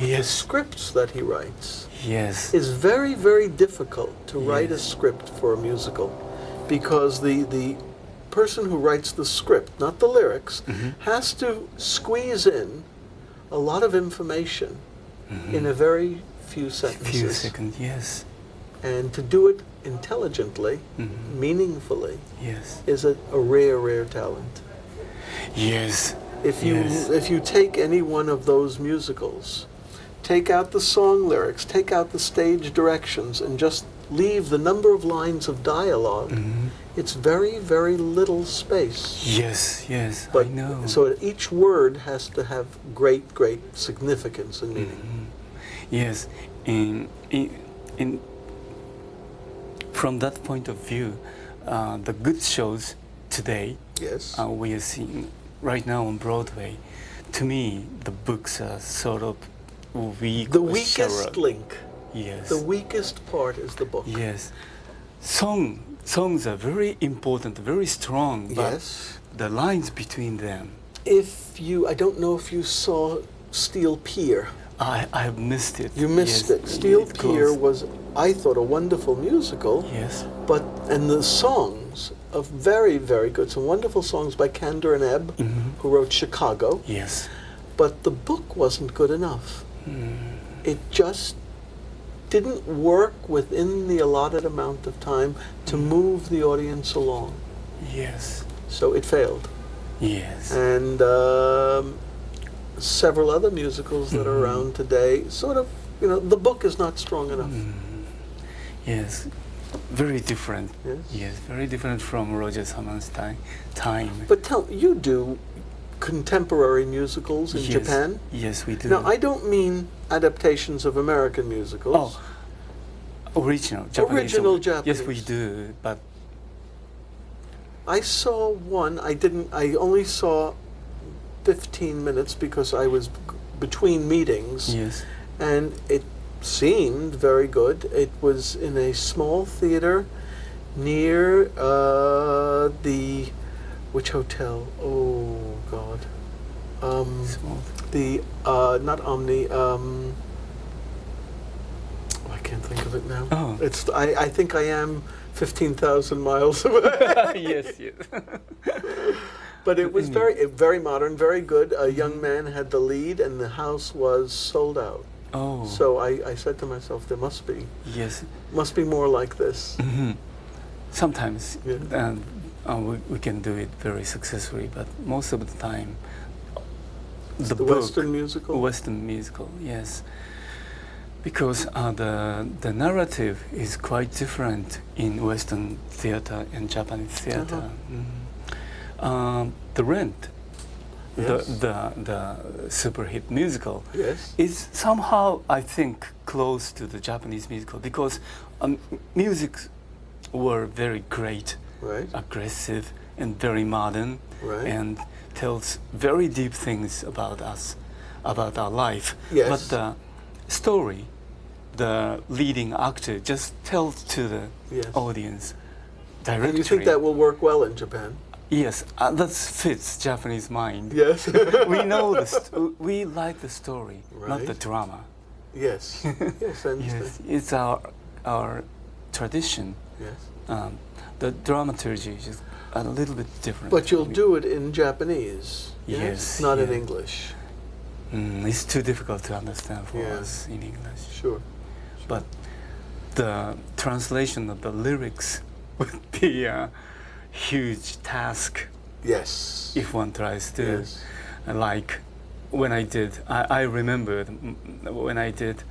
the Yes. scripts that he writes. Yes. It's very, very difficult to write a Yes. script for a musical, because the person who writes the script, not the lyrics, has to squeeze in a lot of information in a very few sentences. Few seconds. Yes. And to do it intelligently, meaningfully, Yes. is a rare, rare talent. Yes. If Yes. you take any one of those musicals, take out the song lyrics, take out the stage directions, and just leave the number of lines of dialogue, it's very, very little space. Yes. Yes. But I know. so each word has to have great, great significance and meaning. Yes. In from that point of view, the good shows today Yes. we are seeing right now on Broadway. To me, the books are sort of weak. The or weakest shallow. link, Yes. the weakest part is the book. Yes. Songs are very important, very strong, but Yes. the lines between them, I don't know if you saw Steel Pier. I have missed it. You missed Yes, it. Steel it Pier goes- was, I thought, a wonderful musical. Yes. And the songs are very, very good. Some wonderful songs by Kander and Ebb, who wrote Chicago. Yes. But the book wasn't good enough. It just didn't work within the allotted amount of time to move the audience along. Yes. So it failed. Yes. And several other musicals that are around today, sort of, the book is not strong enough. Yes. Very different. Yes. Yes. Very different from Rodgers Hammerstein time. But you do contemporary musicals in Yes. Japan? Yes, we do. Now, I don't mean adaptations of American musicals. Oh, original Japanese. Original Yes, Japanese. we do. But I saw one. I only saw 15 minutes because I was between meetings. yes. And it seemed very good. It was in a small theater near which hotel? Oh God. Small. The not Omni. I can't think of it now. Oh. It's. I think I am 15,000 miles away. Yes, yes. But it was very modern, very good. A young man had the lead, and the house was sold out. Oh. So I said to myself, there must be more like this. Mhm. Sometimes Yeah. we can do it very successfully, but most of the time, The book, Western musical? Western musical, yes. Because the narrative is quite different in Western theater and Japanese theater. The Rent, Yes. the super hit musical, Yes. is somehow, I think, close to the Japanese musical because music were very great, Right. aggressive, and very modern, Right. and tells very deep things about us, about our life. Yes. But the story, the leading actor just tells to the Yes. audience directly. And you think that will work well in Japan? Yes, that fits Japanese mind. Yes. We know we like the story, not the Right. drama. Yes. Yes, I understand. Yes, it's our tradition. Yes. The dramaturgy is just a little bit different. But you'll do it in Japanese. Yes, Not in yeah. English. It's too difficult to understand for Yeah. us in English. Sure. But the translation of the lyrics would be a huge task Yes. if one tries to. Yes. Like when I did, I remembered when I did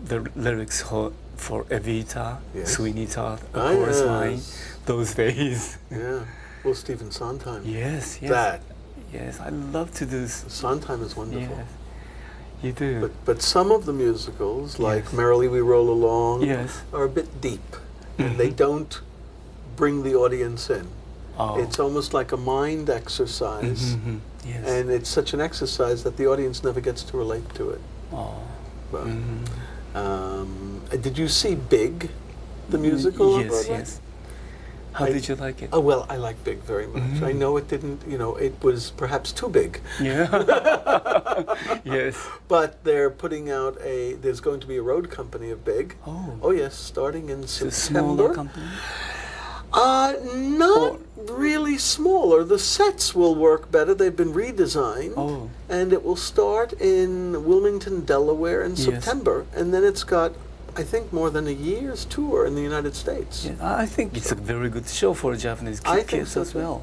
the lyrics for Evita, Yes. Sweeney Todd, Ah, chorus line, yes. those days. Yeah. Well, Stephen Sondheim. Yes, yes. That. Yes, I love to do. Sondheim is wonderful. Yes, you do. But some of the musicals, like Yes. Merrily We Roll Along, Yes. are a bit deep, and they don't bring the audience in. Oh. It's almost like a mind exercise, Mhm. Yes. and it's such an exercise that the audience never gets to relate to it. Oh. But, Mhm. did you see Big, the musical? on Yes, Broadway? yes. How did you like it? Oh, well, I like Big very much. I know it didn't, it was perhaps too big. Yeah. Yes. But they're putting out there's going to be a road company of Big. Oh. Oh, yes, starting in It's a September. smaller company. Not really smaller. The sets will work better. They've been redesigned. Oh. And it will start in Wilmington, Delaware in Yes. September. And then it's got, I think, more than a year's tour in the United States. Yeah, I think it's a very good show for Japanese I think kids so as too. well.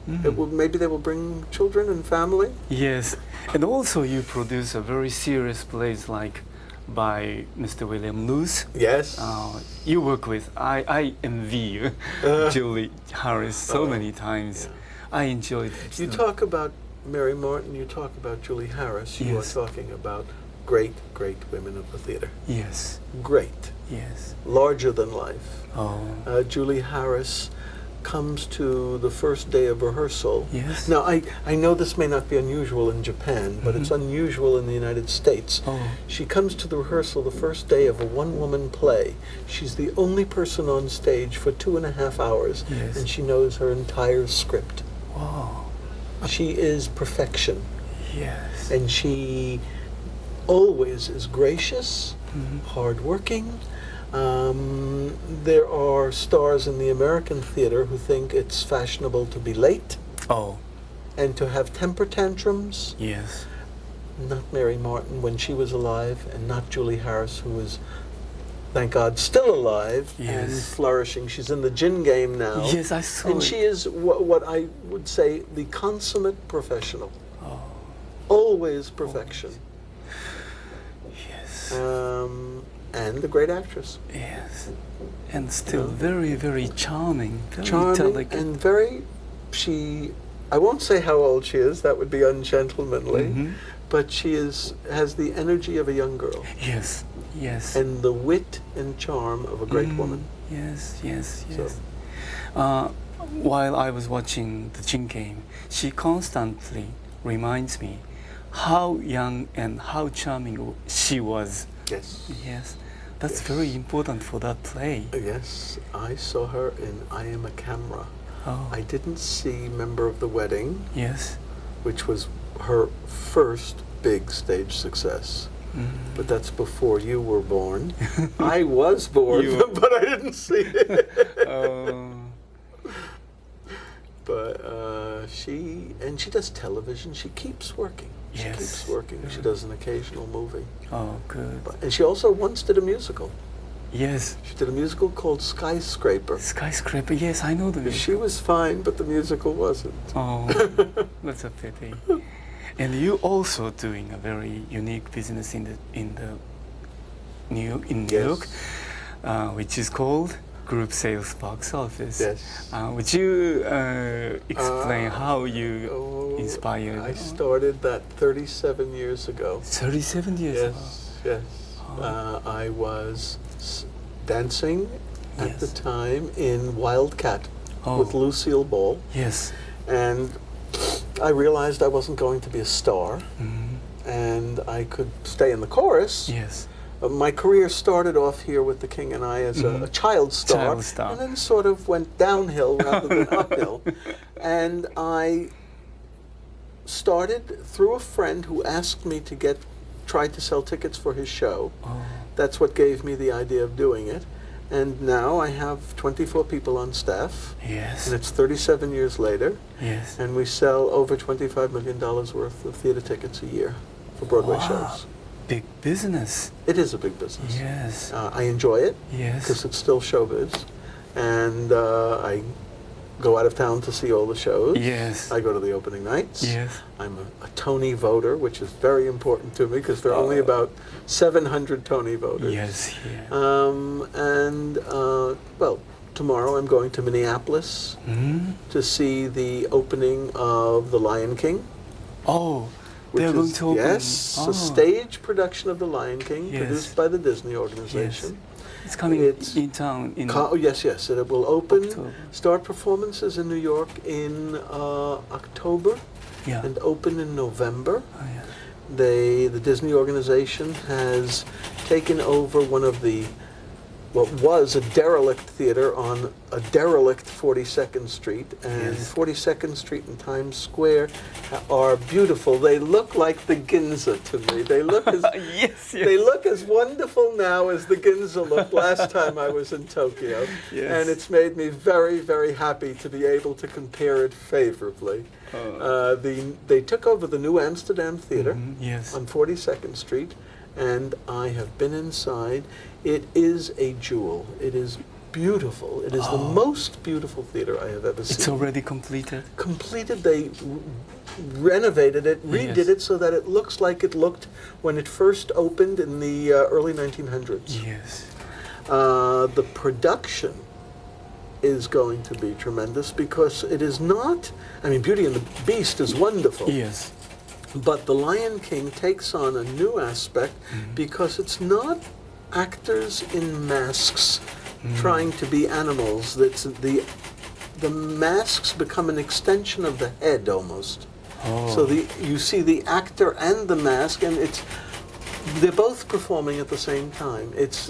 Maybe they will bring children and family. Yes, and also you produce a very serious plays like by Mr. William Luce. Yes. You work with, I envy you, Julie Harris, so many times. yeah. I enjoyed it. You talk about Mary Martin, you talk about Julie Harris, you Yes. are talking about great, great women of the theater. Yes, Great. yes. Larger than life. Oh, Julie Harris comes to the first day of rehearsal. yes. Now, I know this may not be unusual in Japan, but it's unusual in the United States. Oh. She comes to the rehearsal the first day of a one-woman play. She's the only person on stage for 2.5 hours, Yes. and she knows her entire script. Wow. She is perfection, Yes. and she always is gracious, hardworking. There are stars in the American theater who think it's fashionable to be late Oh, and to have temper tantrums. yes. Not Mary Martin when she was alive, and not Julie Harris, who is, thank God, still alive and Yes. flourishing. She's in the gin game now. Yes, I saw And it. she is what I would say the consummate professional. Oh, Always perfection. yes. And a great actress. Yes. And still very, very charming. Very Charming delicate. and very, I won't say how old she is, that would be ungentlemanly, but she has the energy of a young girl Yes, yes. and the wit and charm of a great woman. Yes, yes, So- yes. While I was watching the Jin game, she constantly reminds me how young and how charming she was. Yes. Yes, that's Yes. very important for that play. Yes, I saw her in I Am a Camera. Oh, I didn't see Member of the Wedding, yes. which was her first big stage success. But that's before you were born. I was born, but I didn't see it. But she does television. She keeps working. She keeps working. She does an occasional movie. Oh, good. And she also once did a musical. Yes. She did a musical called Skyscraper. Skyscraper, yes, I know the musical. She was fine, but the musical wasn't. Oh, that's a pity. And you also doing a very unique business in New York, which is called Group Sales Box Office. Yes. Would you explain how you inspired? I started that 37 years ago. 37 years ago. Yes. I was dancing at the time in Wildcat with Lucille Ball. Yes. And I realized I wasn't going to be a star, and I could stay in the chorus. Yes. My career started off here with The King and I as a child star, and then sort of went downhill rather than uphill. And I started through a friend who asked me to try to sell tickets for his show. That's what gave me the idea of doing it. And now I have 24 people on staff. Yes. And it's 37 years later. Yes. And we sell over $25 million worth of theater tickets a year for Broadway shows. Big business. It is a big business. Yes. I enjoy it. Yes. Because it's still showbiz. And I go out of town to see all the shows. Yes. I go to the opening nights. Yes. I'm a Tony voter, which is very important to me because there are only about 700 Tony voters. Yes. Yeah. Well, tomorrow I'm going to Minneapolis to see the opening of The Lion King. Oh, which they're going is, to open. yes, a stage production of The Lion King, Yes. produced by the Disney organization. Yes. It's coming in town in Yes. It will open, October. start performances in New York in October, Yeah. and open in November. Oh, yeah. The Disney organization has taken over what was a derelict theater on a derelict 42nd Street, and Yes. 42nd Street and Times Square are beautiful. They look like the Ginza to me. They look as Yes. they look as wonderful now as the Ginza looked last time I was in Tokyo. Yes. And it's made me very, very happy to be able to compare it favorably. They took over the New Amsterdam Theater Yes. on 42nd Street, and I have been inside. It is a jewel. It is beautiful. It is the most beautiful theater I have ever seen. It's already completed. Completed. They renovated it, redid it so that it looks like it looked when it first opened in the early 1900s. Yes. The production is going to be tremendous because it is not, Beauty and the Beast is wonderful. Yes. But The Lion King takes on a new aspect because it's not actors in masks trying to be animals. It's the masks become an extension of the head almost. So you see the actor and the mask, and they're both performing at the same time. It's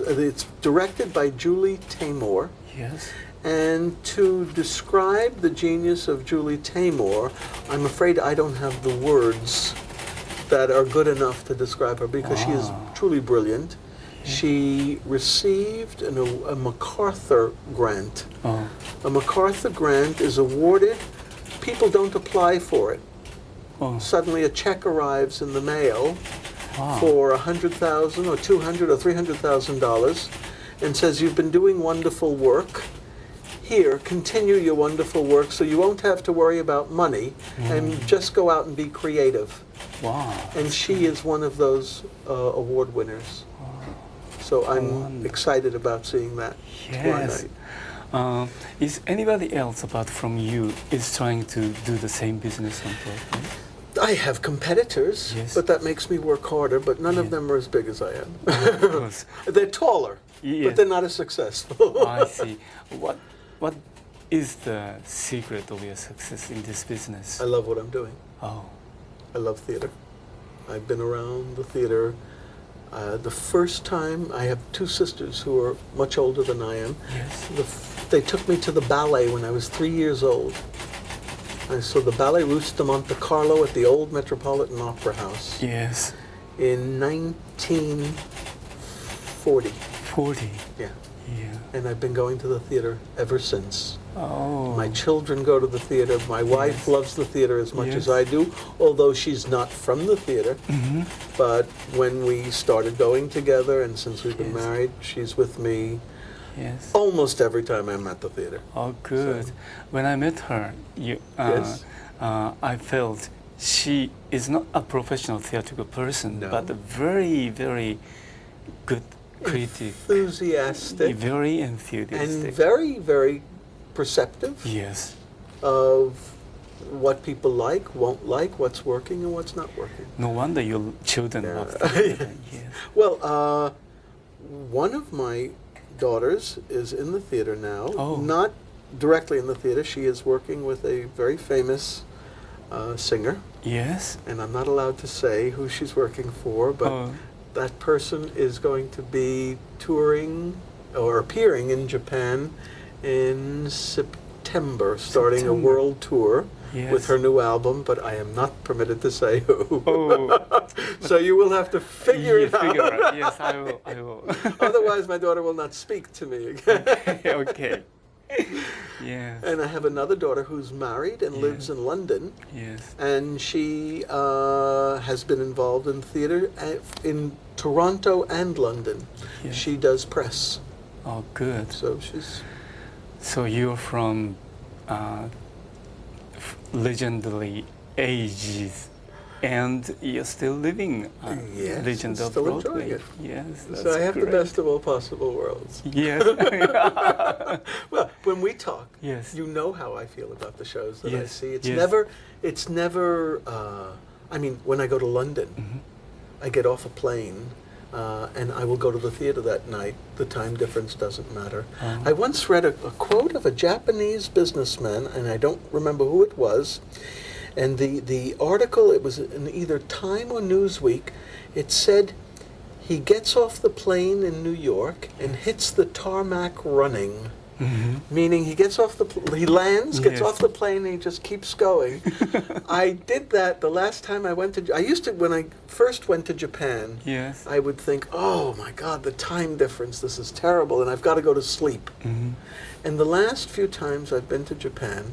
directed by Julie Taymor. Yes. And to describe the genius of Julie Taymor, I'm afraid I don't have the words that are good enough to describe her because she is truly brilliant. She received a MacArthur grant. A MacArthur grant is awarded. People don't apply for it. Suddenly a check arrives in the mail for $100,000 or $200,000 or $300,000 and says, "You've been doing wonderful work. Here, continue your wonderful work so you won't have to worry about money and just go out and be creative." Wow. And she is one of those award winners. So I'm excited about seeing that tomorrow Yes. night. Is anybody else apart from you is trying to do the same business on Broadway? I have competitors, but that makes me work harder, but none of them are as big as I am. Of course. They're taller, but they're not as successful. I see. What is the secret of your success in this business? I love what I'm doing. I love theater. I've been around the theater. The first time, I have two sisters who are much older than I am. Yes. They took me to the ballet when I was 3 years old. I saw the Ballet Russe de Monte Carlo at the old Metropolitan Opera House Yes. in 1940. 40. Yeah. Yeah. And I've been going to the theater ever since. Oh. My children go to the theater. My wife loves the theater as much as I do, although she's not from the theater. But when we started going together, and since we've been married, she's with me Yes. almost every time I'm at the theater. Oh, good. So- When I met her, Yes. I felt she is not a professional theatrical person, No. but a very, very good critic. Enthusiastic Very and enthusiastic. very, very perceptive Yes. of what people like, won't like, what's working and what's not working. No wonder your children Yeah. love the theater. Yes. Well, one of my daughters is in the theater now. Oh. Not directly in the theater. She is working with a very famous singer, Yes. and I'm not allowed to say who she's working for, but Oh. that person is going to be touring or appearing in Japan in September, starting a September. world tour Yes. with her new album, but I am not permitted to say who. Oh. So you will have to figure it Figure out. out. Yes, I will. I will. Otherwise, my daughter will not speak to me again. Okay. Yes. And I have another daughter who's married and lives in London, Yes. and she has been involved in theater in Toronto and London. Yes. She does press, Oh, good. so she's So you're from legendary ages, and you're still living Yes, Legend I'm of still Broadway. enjoying it. Yes, that's so I have great. the best of all possible worlds. Yes. Well, when we talk, Yes. you know how I feel about the shows that I Yes, see. It's yes. never. I mean, when I go to London, I get off a plane. And I will go to the theater that night. The time difference doesn't matter. I once read a quote of a Japanese businessman, and I don't remember who it was. And the article, it was in either Time or Newsweek, it said he gets off the plane in New York and hits the tarmac running. Meaning he gets off he lands, gets Yes. off the plane, and he just keeps going. I did that the last time I went to. I used to when I first went to Japan. Yes. I would think, oh my God, the time difference. This is terrible, and I've got to go to sleep. And the last few times I've been to Japan,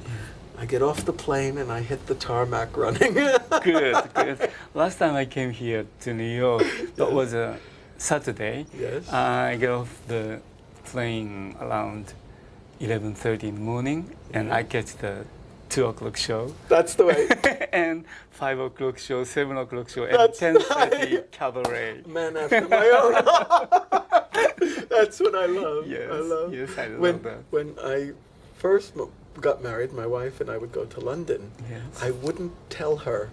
I get off the plane and I hit the tarmac running. Good, good. Last time I came here to New York, that was a Saturday. Yes. I get off the plane around 11:30 in the morning, and I catch the 2 o'clock show. That's the way. And 5 o'clock show, 7 o'clock show, and That's 10:30 cabaret. Man after my own. That's what I love. Yes, I love. yes, I love when, that. When I first got married, my wife and I would go to London. Yes. I wouldn't tell her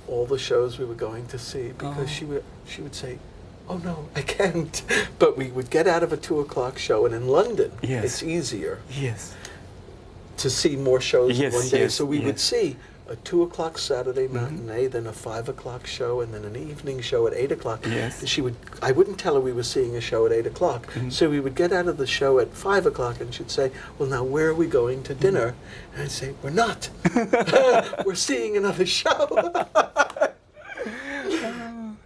all the shows we were going to see because Oh. she would say, "Oh no, I can't." But we would get out of a 2 o'clock show, and in London, Yes. it's easier Yes. to see more shows Yes, in one day. yes, So we would yes. see a 2 o'clock Saturday matinee, then a 5 o'clock show, and then an evening show at 8 o'clock. Yes. And I wouldn't tell her we were seeing a show at 8 o'clock. So we would get out of the show at 5 o'clock, and she'd say, "Well, now where are we going to dinner?" And I'd say, "We're not. We're seeing another show."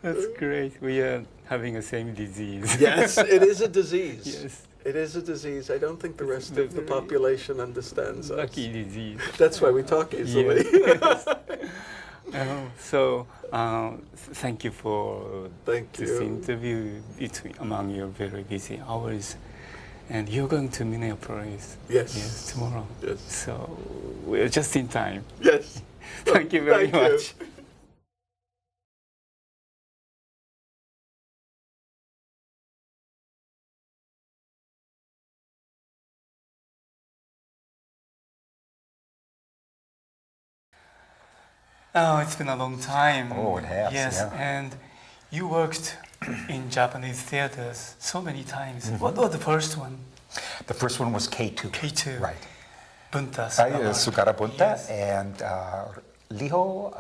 That's great. We are having the same disease. Yes, it is a disease. Yes. It is a disease. I don't think the It's rest of the very population understands us. Lucky disease. That's why we talk easily. Yes. So, thank you for Thank this you. interview among your very busy hours. And you're going to Minneapolis. Yes. Yes, tomorrow. Yes. So we're just in time. Yes. Thank you very Thank you. much. Oh, it's been a long time. Oh, it has, Yes, yeah. and you worked in Japanese theaters so many times. What was the first one? The first one was K2. K2. Right. Bunta Sugara Bunta Yes. and Riho.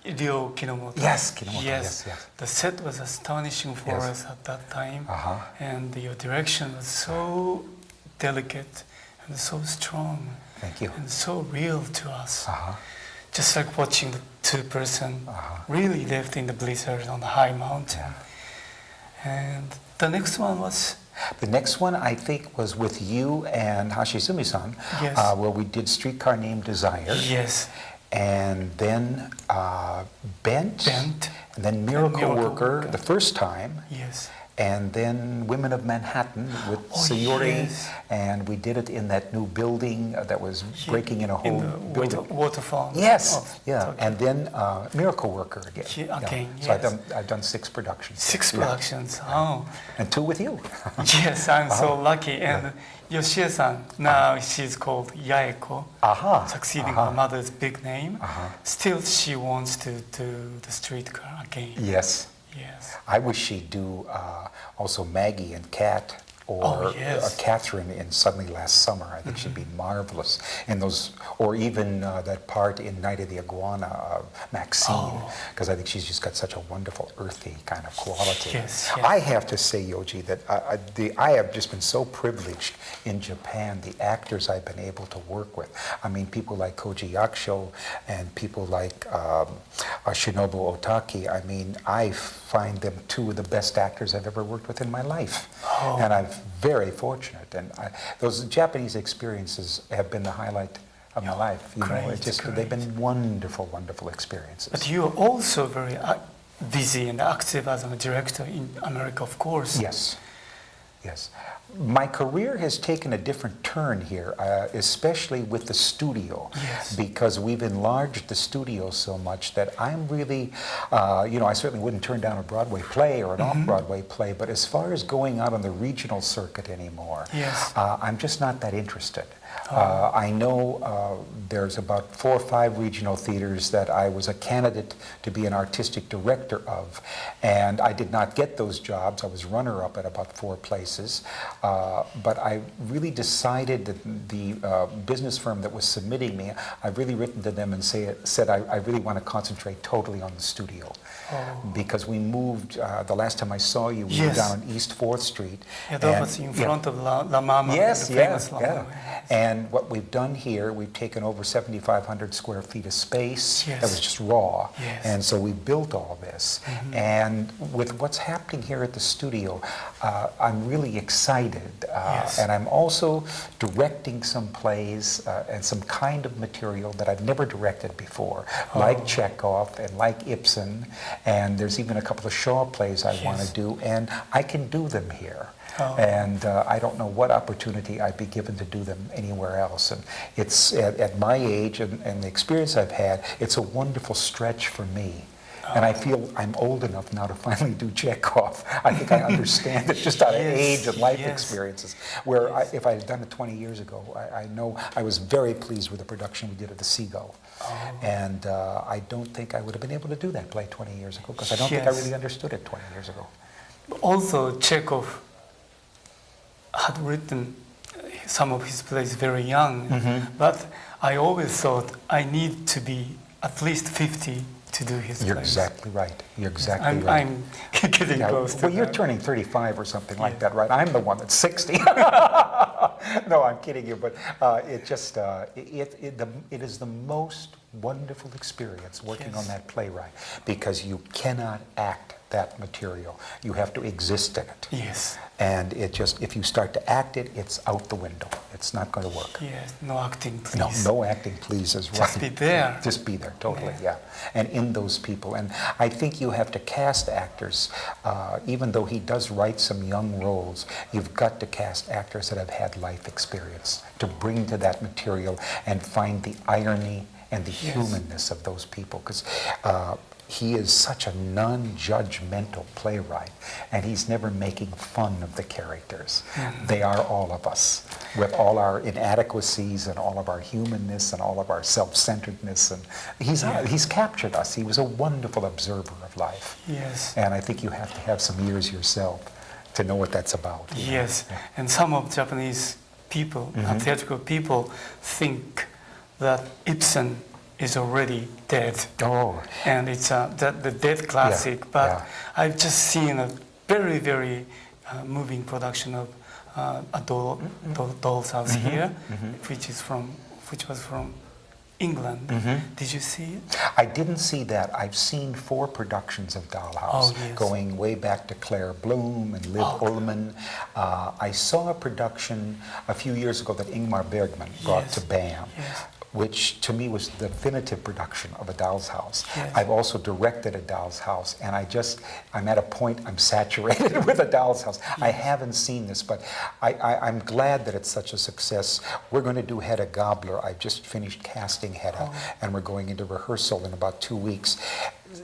Ryo Kinomoto. Yes, Kinomoto, Yes. yes. The set was astonishing for Yes. us at that time. Uh-huh. And your direction was so delicate and so strong. Thank you. and so real to us. Uh-huh. Just like watching the two-person really lived in the blizzard on the high mountain. And the next one was? The next one, I think, was with you and Hashizumi-san, Yes. where we did Streetcar Named Desire. Yes. And then Bent, Bent. and then Miracle Miracle Worker Worker. the first time, Yes. and then Women of Manhattan with Sayuri, yes. and we did it in that new building that was breaking in a whole building. Waterfall. Yes, of yeah, Tokyo. and then Miracle Worker again. Again, So yes. I've done 6 productions. 6 Yeah. productions. Oh. And 2 with you. Yes, I'm so lucky. And Yoshie-san, now she's called Yaeko, succeeding her mother's big name. Still, she wants to do the streetcar again. Yes. Yes. I wish she'd do also Maggie and Kat, or Catherine in Suddenly Last Summer. I think she'd be marvelous in those, or even that part in Night of the Iguana, Maxine, because I think she's just got such a wonderful earthy kind of quality. Yes, yes. I have to say, Yoji, that I have just been so privileged in Japan, the actors I've been able to work with. I mean, people like Koji Yakusho and people like Shinobu Otaki. I mean, I find them 2 of the best actors I've ever worked with in my life. And I'm very fortunate. And those Japanese experiences have been the highlight of my life. You know, it's just they've been wonderful, wonderful experiences. But you are also very busy and active as a director in America, of course. Yes, yes. My career has taken a different turn here, especially with the studio, because we've enlarged the studio so much that I'm really, you know, I certainly wouldn't turn down a Broadway play or an off-Broadway play, but as far as going out on the regional circuit anymore, I'm just not that interested. I know there's about 4 or 5 regional theaters that I was a candidate to be an artistic director of, and I did not get those jobs. I was runner-up at about 4 places, but I really decided that the business firm that was submitting me, I've really written to them and said I really want to concentrate totally on the studio. Because we moved, the last time I saw you, we were down on East 4th Street. Yeah, that was in front of La Mama, the famous La Mama. And what we've done here, we've taken over 7,500 square feet of space that was just raw. And so we built all this. And with what's happening here at the studio, I'm really excited. And I'm also directing some plays and some kind of material that I've never directed before, like Chekhov and like Ibsen. And there's even a couple of Shaw plays I want to do, and I can do them here. And I don't know what opportunity I'd be given to do them anywhere else. And it's at my age and the experience I've had, it's a wonderful stretch for me. And I feel I'm old enough now to finally do Chekhov. I think I understand it just out of age and life experiences. Where if I had done it 20 years ago, I know I was very pleased with the production we did of The Seagull. And I don't think I would have been able to do that play 20 years ago, because I don't think I really understood it 20 years ago. Also, Chekhov had written some of his plays very young, but I always thought I need to be at least 50 to do his plays. You're exactly right. You're exactly right. I'm getting close to Well, you're that. turning 35 or something like that, right? I'm the one that's 60. No, I'm kidding you, but it just, it is the most wonderful experience working on that playwright, because you cannot act that material. You have to exist in it. Yes. And it just, if you start to act it, it's out the window. It's not going to work. Yes, no acting, please. No acting, please, is right. Just be there. Just be there, totally, And in those people. And I think you have to cast actors, even though he does write some young roles, you've got to cast actors that have had life experience to bring to that material and find the irony and the humanness of those people. Because he is such a non-judgmental playwright, and he's never making fun of the characters. They are all of us, with all our inadequacies and all of our humanness and all of our self-centeredness. And he's captured us. He was a wonderful observer of life. Yes. And I think you have to have some years yourself to know what that's about. Yes, and some of Japanese people, theatrical people, think that Ibsen is already dead. And it's the dead classic. But I've just seen a very, very moving production of a Doll's House here, which is from which was from England. Did you see it? I didn't see that. I've seen 4 productions of Dollhouse, going way back to Claire Bloom and Liv Ullmann. I saw a production a few years ago that Ingmar Bergman brought to BAM, which to me was the definitive production of a doll's house. I've also directed a doll's house, and I'm at a point I'm saturated with a doll's house. I haven't seen this, but I'm glad that it's such a success. We're going to do Hedda Gabler. I've just finished casting Hedda, and we're going into rehearsal in about 2 weeks.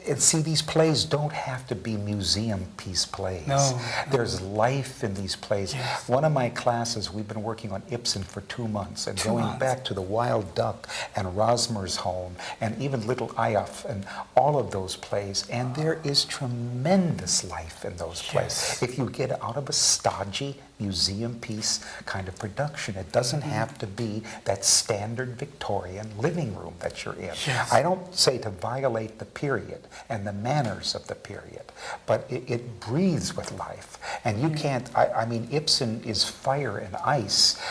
And see, these plays don't have to be museum piece plays. There's life in these plays. One of my classes, we've been working on Ibsen for 2 months, and going back to The Wild Duck and Rosmersholm and even Little Eyolf and all of those plays, and there is tremendous life in those plays. If you get out of a stodgy museum piece kind of production, it doesn't have to be that standard Victorian living room that you're in. I don't say to violate the period and the manners of the period, but it breathes with life. And you can't, I mean, Ibsen is fire and ice.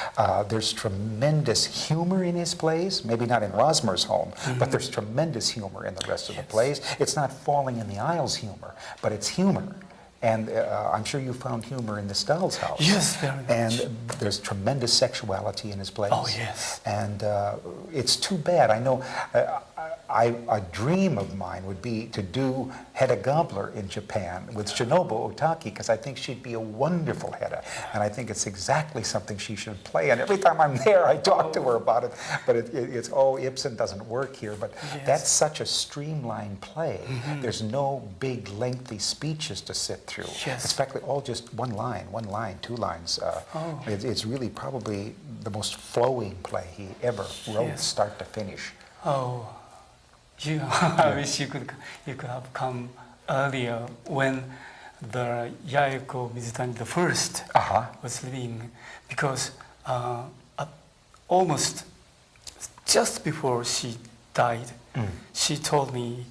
There's tremendous humor in his plays, maybe not in Rosmersholm, but there's tremendous humor in the rest of the plays. It's not falling in the aisles humor, but it's humor. And I'm sure you found humor in this Doll's House. Yes, very much. And there's tremendous sexuality in his plays. Oh, yes. And it's too bad. I know a dream of mine would be to do Hedda Gabler in Japan with Shinobu Otaki, because I think she'd be a wonderful Hedda. And I think it's exactly something she should play. And every time I'm there, I talk to her about it. But it's Ibsen doesn't work here. But that's such a streamlined play. There's no big, lengthy speeches to sit through. It's practically all just one line, 2 lines. It's really probably the most flowing play he ever wrote, start to finish. I wish you could have come earlier when the Yaeko Mizutani the first was living, because almost just before she died, she told me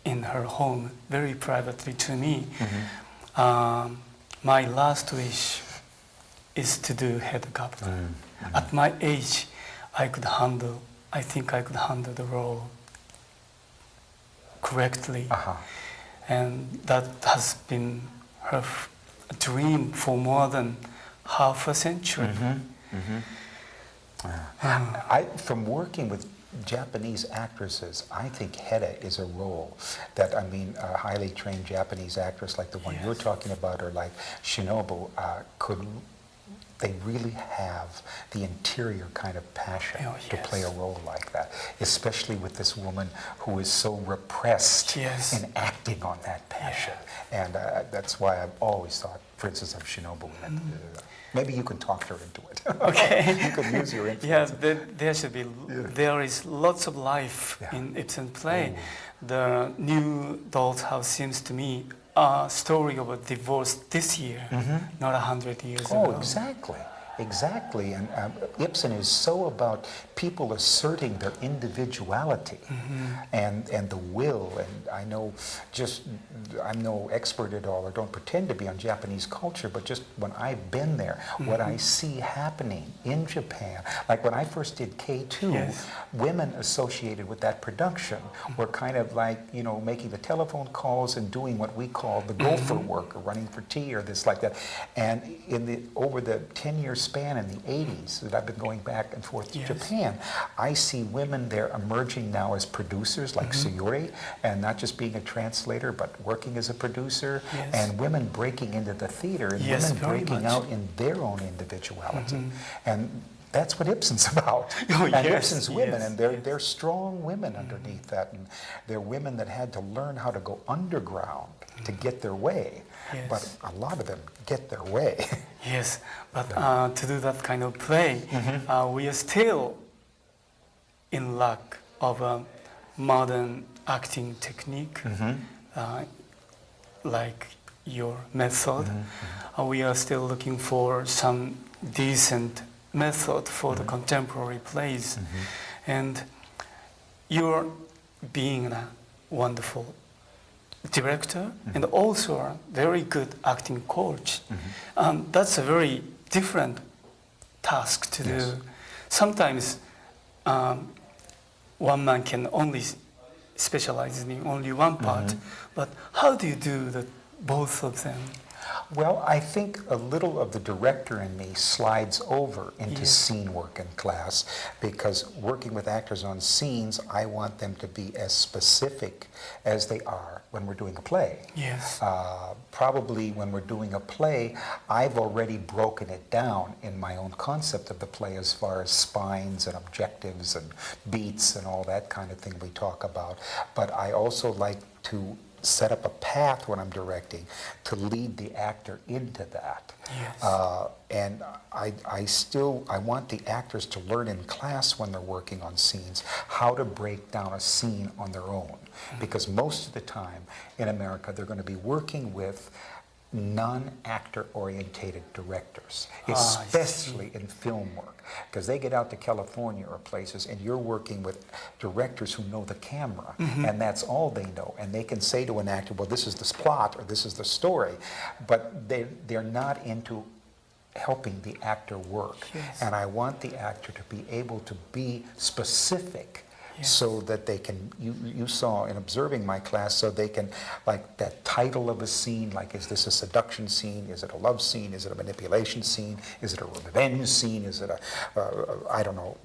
in her home, very privately to me, my last wish is to do Hedda Gabler. At my age, I think I could handle the role correctly. And that has been her dream for more than half a century. From working with Japanese actresses, I think Hedda is a role that, I mean, a highly trained Japanese actress like the one you're talking about, or like Shinobu, they really have the interior kind of passion to play a role like that, especially with this woman who is so repressed in acting on that passion. And that's why I've always thought, for instance, of Shinobu. Maybe you can talk her into it. You could use your influence. There is lots of life in Ibsen play. The new Doll's House seems to me a story of a divorce this year, not 100 years ago. Exactly. And Ibsen is so about people asserting their individuality and the will. And I'm no expert at all, or don't pretend to be on Japanese culture, but just when I've been there, what I see happening in Japan, like when I first did K2, women associated with that production were kind of like, making the telephone calls and doing what we call the gopher work, or running for tea, or this like that. And over the 10-year span in the 80s that I've been going back and forth to Japan, I see women there emerging now as producers, like Sayuri, and not just being a translator, but working as a producer, and women breaking into the theater, and women breaking out in their own individuality. And that's what Ibsen's about. And Ibsen's women, and they're strong women underneath that, and they're women that had to learn how to go underground to get their way. But a lot of them get their way. But to do that kind of play, we are still in lack of a modern acting technique, like your method. We are still looking for some decent method for the contemporary plays. And you're being a wonderful director and also a very good acting coach. That's a very different task to do. Sometimes one man can only specialize in only one part. But how do you do both of them? Well, I think a little of the director in me slides over into Yes. scene work in class, because working with actors on scenes, I want them to be as specific as they are when we're doing a play. Yes. Probably when we're doing a play, I've already broken it down in my own concept of the play as far as spines and objectives and beats and all that kind of thing we talk about. But I also like to set up a path when I'm directing to lead the actor into that. Yes. And I want the actors to learn in class when they're working on scenes how to break down a scene on their own. Because most of the time in America, they're going to be working with non-actor orientated directors, especially in film work, because they get out to California or places and you're working with directors who know the camera, and that's all they know, and they can say to an actor, well, this is the plot or this is the story, but they're not into helping the actor work. Yes. And I want the actor to be able to be specific. Yes. So that they can, you saw in observing my class, so they can, like that title of a scene, like is this a seduction scene, is it a love scene, is it a manipulation scene, is it a revenge scene, is it I don't know,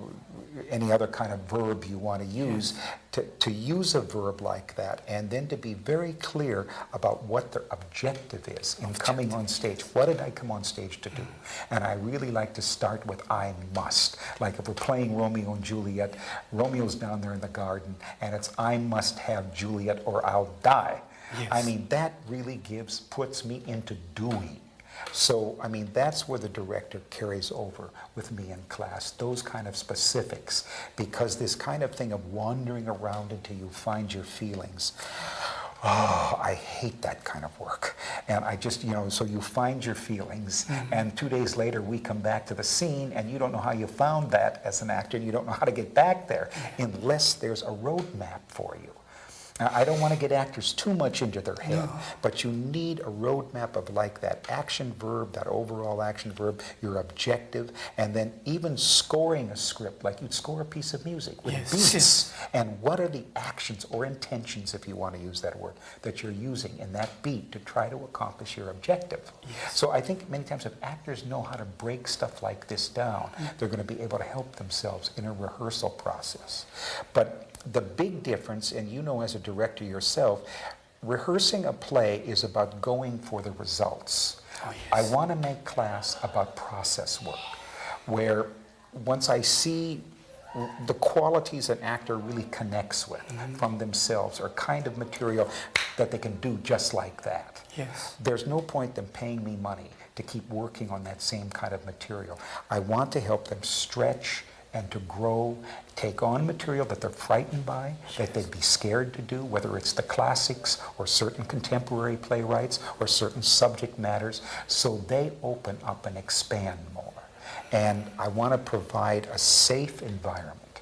any other kind of verb you want to use, to use a verb like that, and then to be very clear about what their objective is in coming on stage. What did I come on stage to do? And I really like to start with I must. Like if we're playing Romeo and Juliet, Romeo's down there in the garden, and it's I must have Juliet or I'll die. Yes. I mean, that really puts me into doing. So, I mean, that's where the director carries over with me in class, those kind of specifics, because this kind of thing of wandering around until you find your feelings, oh, I hate that kind of work. And I just, so you find your feelings, and 2 days later we come back to the scene, and you don't know how you found that as an actor, and you don't know how to get back there unless there's a roadmap for you. Now, I don't want to get actors too much into their head, but you need a roadmap of like that action verb, that overall action verb, your objective, and then even scoring a script, like you'd score a piece of music with beats. Yes. And what are the actions or intentions, if you want to use that word, that you're using in that beat to try to accomplish your objective? Yes. So I think many times if actors know how to break stuff like this down, they're going to be able to help themselves in a rehearsal process. But the big difference, and you know as a director yourself, rehearsing a play is about going for the results. Oh, yes. I want to make class about process work, where once I see the qualities an actor really connects with from themselves or kind of material that they can do just like that. Yes. There's no point them paying me money to keep working on that same kind of material. I want to help them stretch and to grow, take on material that they're frightened by, that they'd be scared to do, whether it's the classics or certain contemporary playwrights or certain subject matters, so they open up and expand more. And I want to provide a safe environment,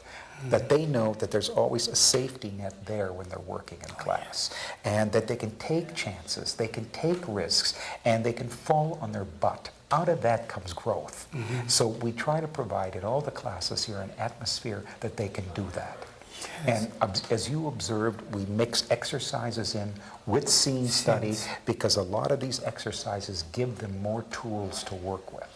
that they know that there's always a safety net there when they're working in class, and that they can take chances, they can take risks, and they can fall on their butt. Out of that comes growth. So we try to provide in all the classes here an atmosphere that they can do that. Yes. And as you observed, we mix exercises in with scene study, because a lot of these exercises give them more tools to work with.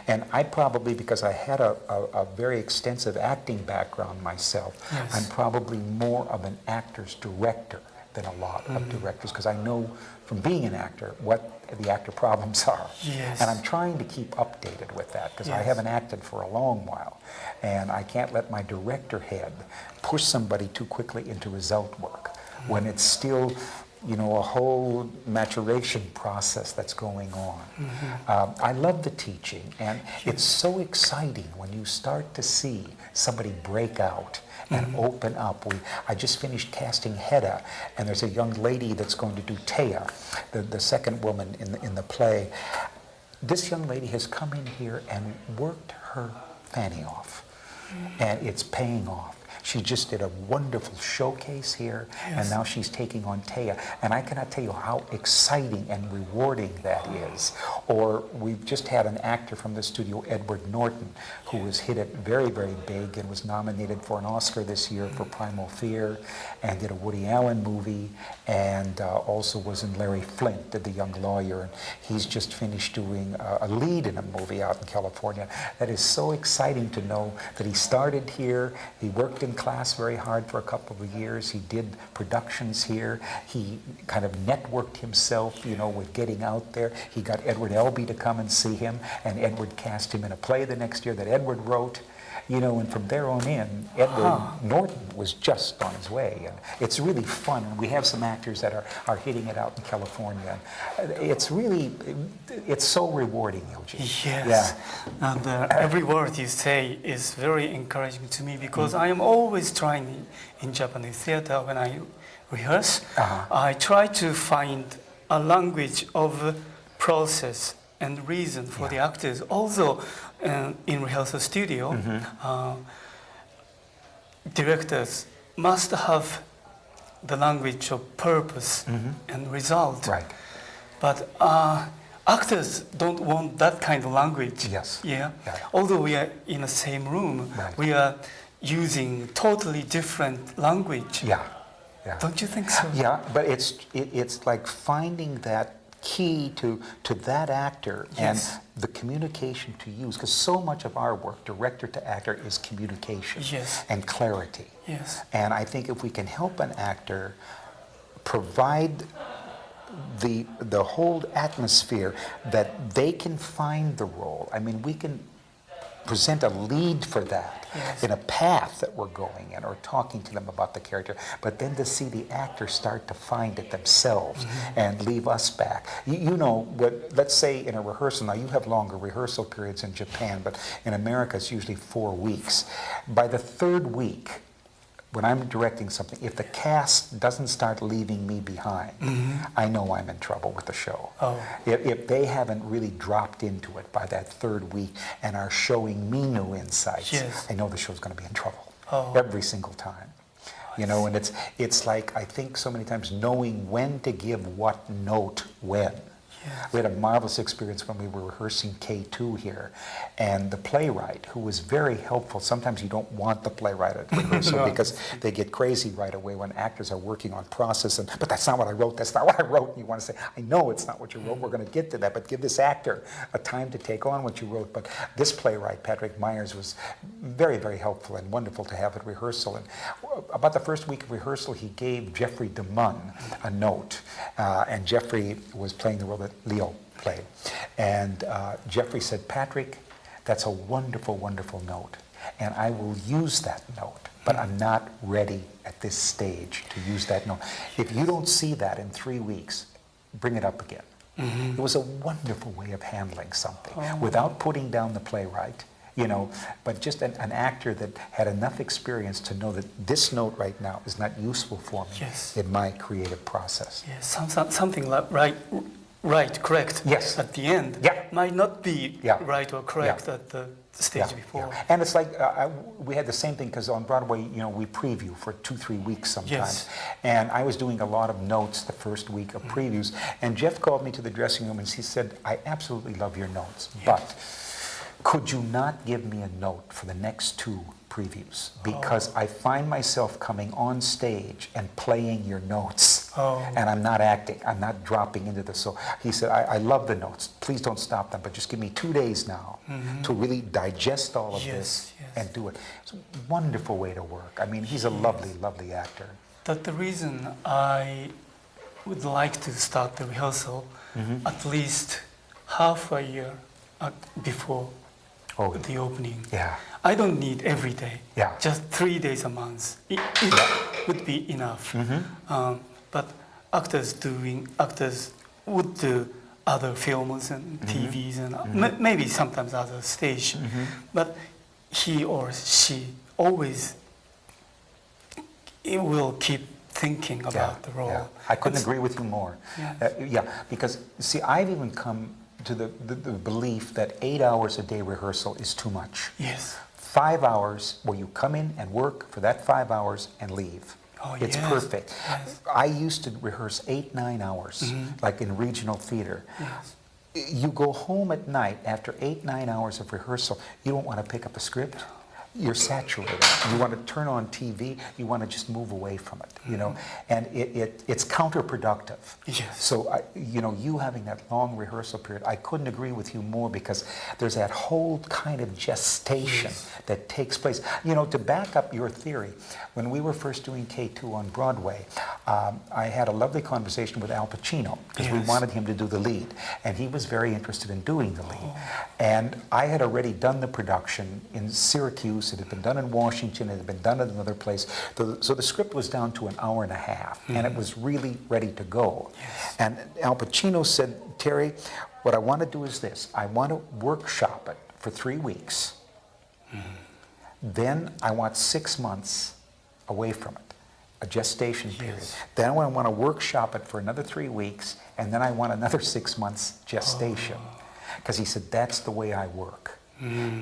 And I probably, because I had a very extensive acting background myself, I'm probably more of an actor's director than a lot of directors, because I know from being an actor what the actor problems are. Yes. And I'm trying to keep updated with that, because I haven't acted for a long while. And I can't let my director head push somebody too quickly into result work when it's still, a whole maturation process that's going on. I love the teaching, and it's so exciting when you start to see somebody break out and open up. I just finished casting Hedda, and there's a young lady that's going to do Thea, the second woman in the play. This young lady has come in here and worked her fanny off, and it's paying off. She just did a wonderful showcase here, and now she's taking on Taya. And I cannot tell you how exciting and rewarding that is. Or we've just had an actor from the studio, Edward Norton, who was hit it very, very big and was nominated for an Oscar this year for Primal Fear, and did a Woody Allen movie, and also was in Larry Flint, did The Young Lawyer. And he's just finished doing a lead in a movie out in California. That is so exciting to know that he started here. He worked in class very hard for a couple of years. He did productions here. He kind of networked himself, you know, with getting out there. He got Edward Albee to come and see him, and Edward cast him in a play the next year that Edward wrote. You know, and from there on in, Edward Norton was just on his way. And it's really fun. And we have some actors that are hitting it out in California. It's really, it's so rewarding, Yoji. Yes. Yeah. And every word you say is very encouraging to me, because I am always trying in Japanese theater when I rehearse. I try to find a language of process and reason for the actors. Also, in rehearsal studio, directors must have the language of purpose and result. Right. But actors don't want that kind of language. Yes. Yeah. Although we are in the same room, we are using totally different language. Yeah. Don't you think so? Yeah, but it's like finding that key to that actor and the communication to use, because so much of our work, director to actor, is communication and clarity. And I think if we can help an actor provide the whole atmosphere that they can find the role. I mean, we can present a lead for that in a path that we're going in, or talking to them about the character, but then to see the actor start to find it themselves and leave us back. You know, let's say in a rehearsal, now you have longer rehearsal periods in Japan, but in America it's usually 4 weeks. By the 3rd week, when I'm directing something, if the cast doesn't start leaving me behind, I know I'm in trouble with the show. If they haven't really dropped into it by that 3rd week and are showing me new insights, I know the show's going to be in trouble every single time. You know, and it's like, I think so many times, knowing when to give what note when. We had a marvelous experience when we were rehearsing K2 here, and the playwright, who was very helpful. Sometimes you don't want the playwright at rehearsal because they get crazy right away when actors are working on process, and but that's not what I wrote, that's not what I wrote. And you want to say, I know it's not what you wrote, we're going to get to that, but give this actor a time to take on what you wrote. But this playwright, Patrick Myers, was very, very helpful and wonderful to have at rehearsal. And about the first week of rehearsal, he gave Jeffrey DeMunn a note, and Jeffrey was playing the role that Leo played. And Jeffrey said, Patrick, that's a wonderful, wonderful note, and I will use that note, but I'm not ready at this stage to use that note. If you don't see that in 3 weeks, bring it up again. It was a wonderful way of handling something without putting down the playwright, you know, but just an actor that had enough experience to know that this note right now is not useful for me in my creative process. Something like correct at the end might not be right or correct at the stage before. And it's like we had the same thing, because on Broadway, you know, we preview for 2-3 weeks sometimes. And I was doing a lot of notes the first week of previews, and Jeff called me to the dressing room and he said, I absolutely love your notes, but could you not give me a note for the next 2 previews? Because I find myself coming on stage and playing your notes, and I'm not acting, I'm not dropping into this. So he said, I love the notes, please don't stop them, but just give me 2 days now to really digest all of this and do it. It's a wonderful way to work. I mean, he's a lovely, lovely actor. That's the reason I would like to start the rehearsal at least half a year before the opening. I don't need every day. Just 3 days a month. It would be enough. But actors would do other films and TVs and maybe sometimes other stage. But he or she always will keep thinking about the role. I couldn't agree with you more. Because see, I've even come to the belief that 8 hours a day rehearsal is too much. 5 hours where you come in and work for that 5 hours and leave. Oh, It's yes, perfect. yes. I used to rehearse 8, 9 hours, like in regional theater. Yes. You go home at night after 8, 9 hours of rehearsal, you don't want to pick up a script. You're saturated. You want to turn on TV, you want to just move away from it, you know, and it's counterproductive. Yes. So, you know, you having that long rehearsal period, I couldn't agree with you more because there's that whole kind of gestation that takes place. You know, to back up your theory, when we were first doing K2 on Broadway, I had a lovely conversation with Al Pacino because we wanted him to do the lead, and he was very interested in doing the lead. And I had already done the production in Syracuse. It had been done in Washington. It had been done at another place. So the script was down to an hour and a half, and it was really ready to go. Yes. And Al Pacino said, Terry, what I want to do is this. I want to workshop it for 3 weeks. Then I want 6 months away from it, a gestation period. Then I want to workshop it for another 3 weeks, and then I want another 6 months gestation. Because he said, that's the way I work.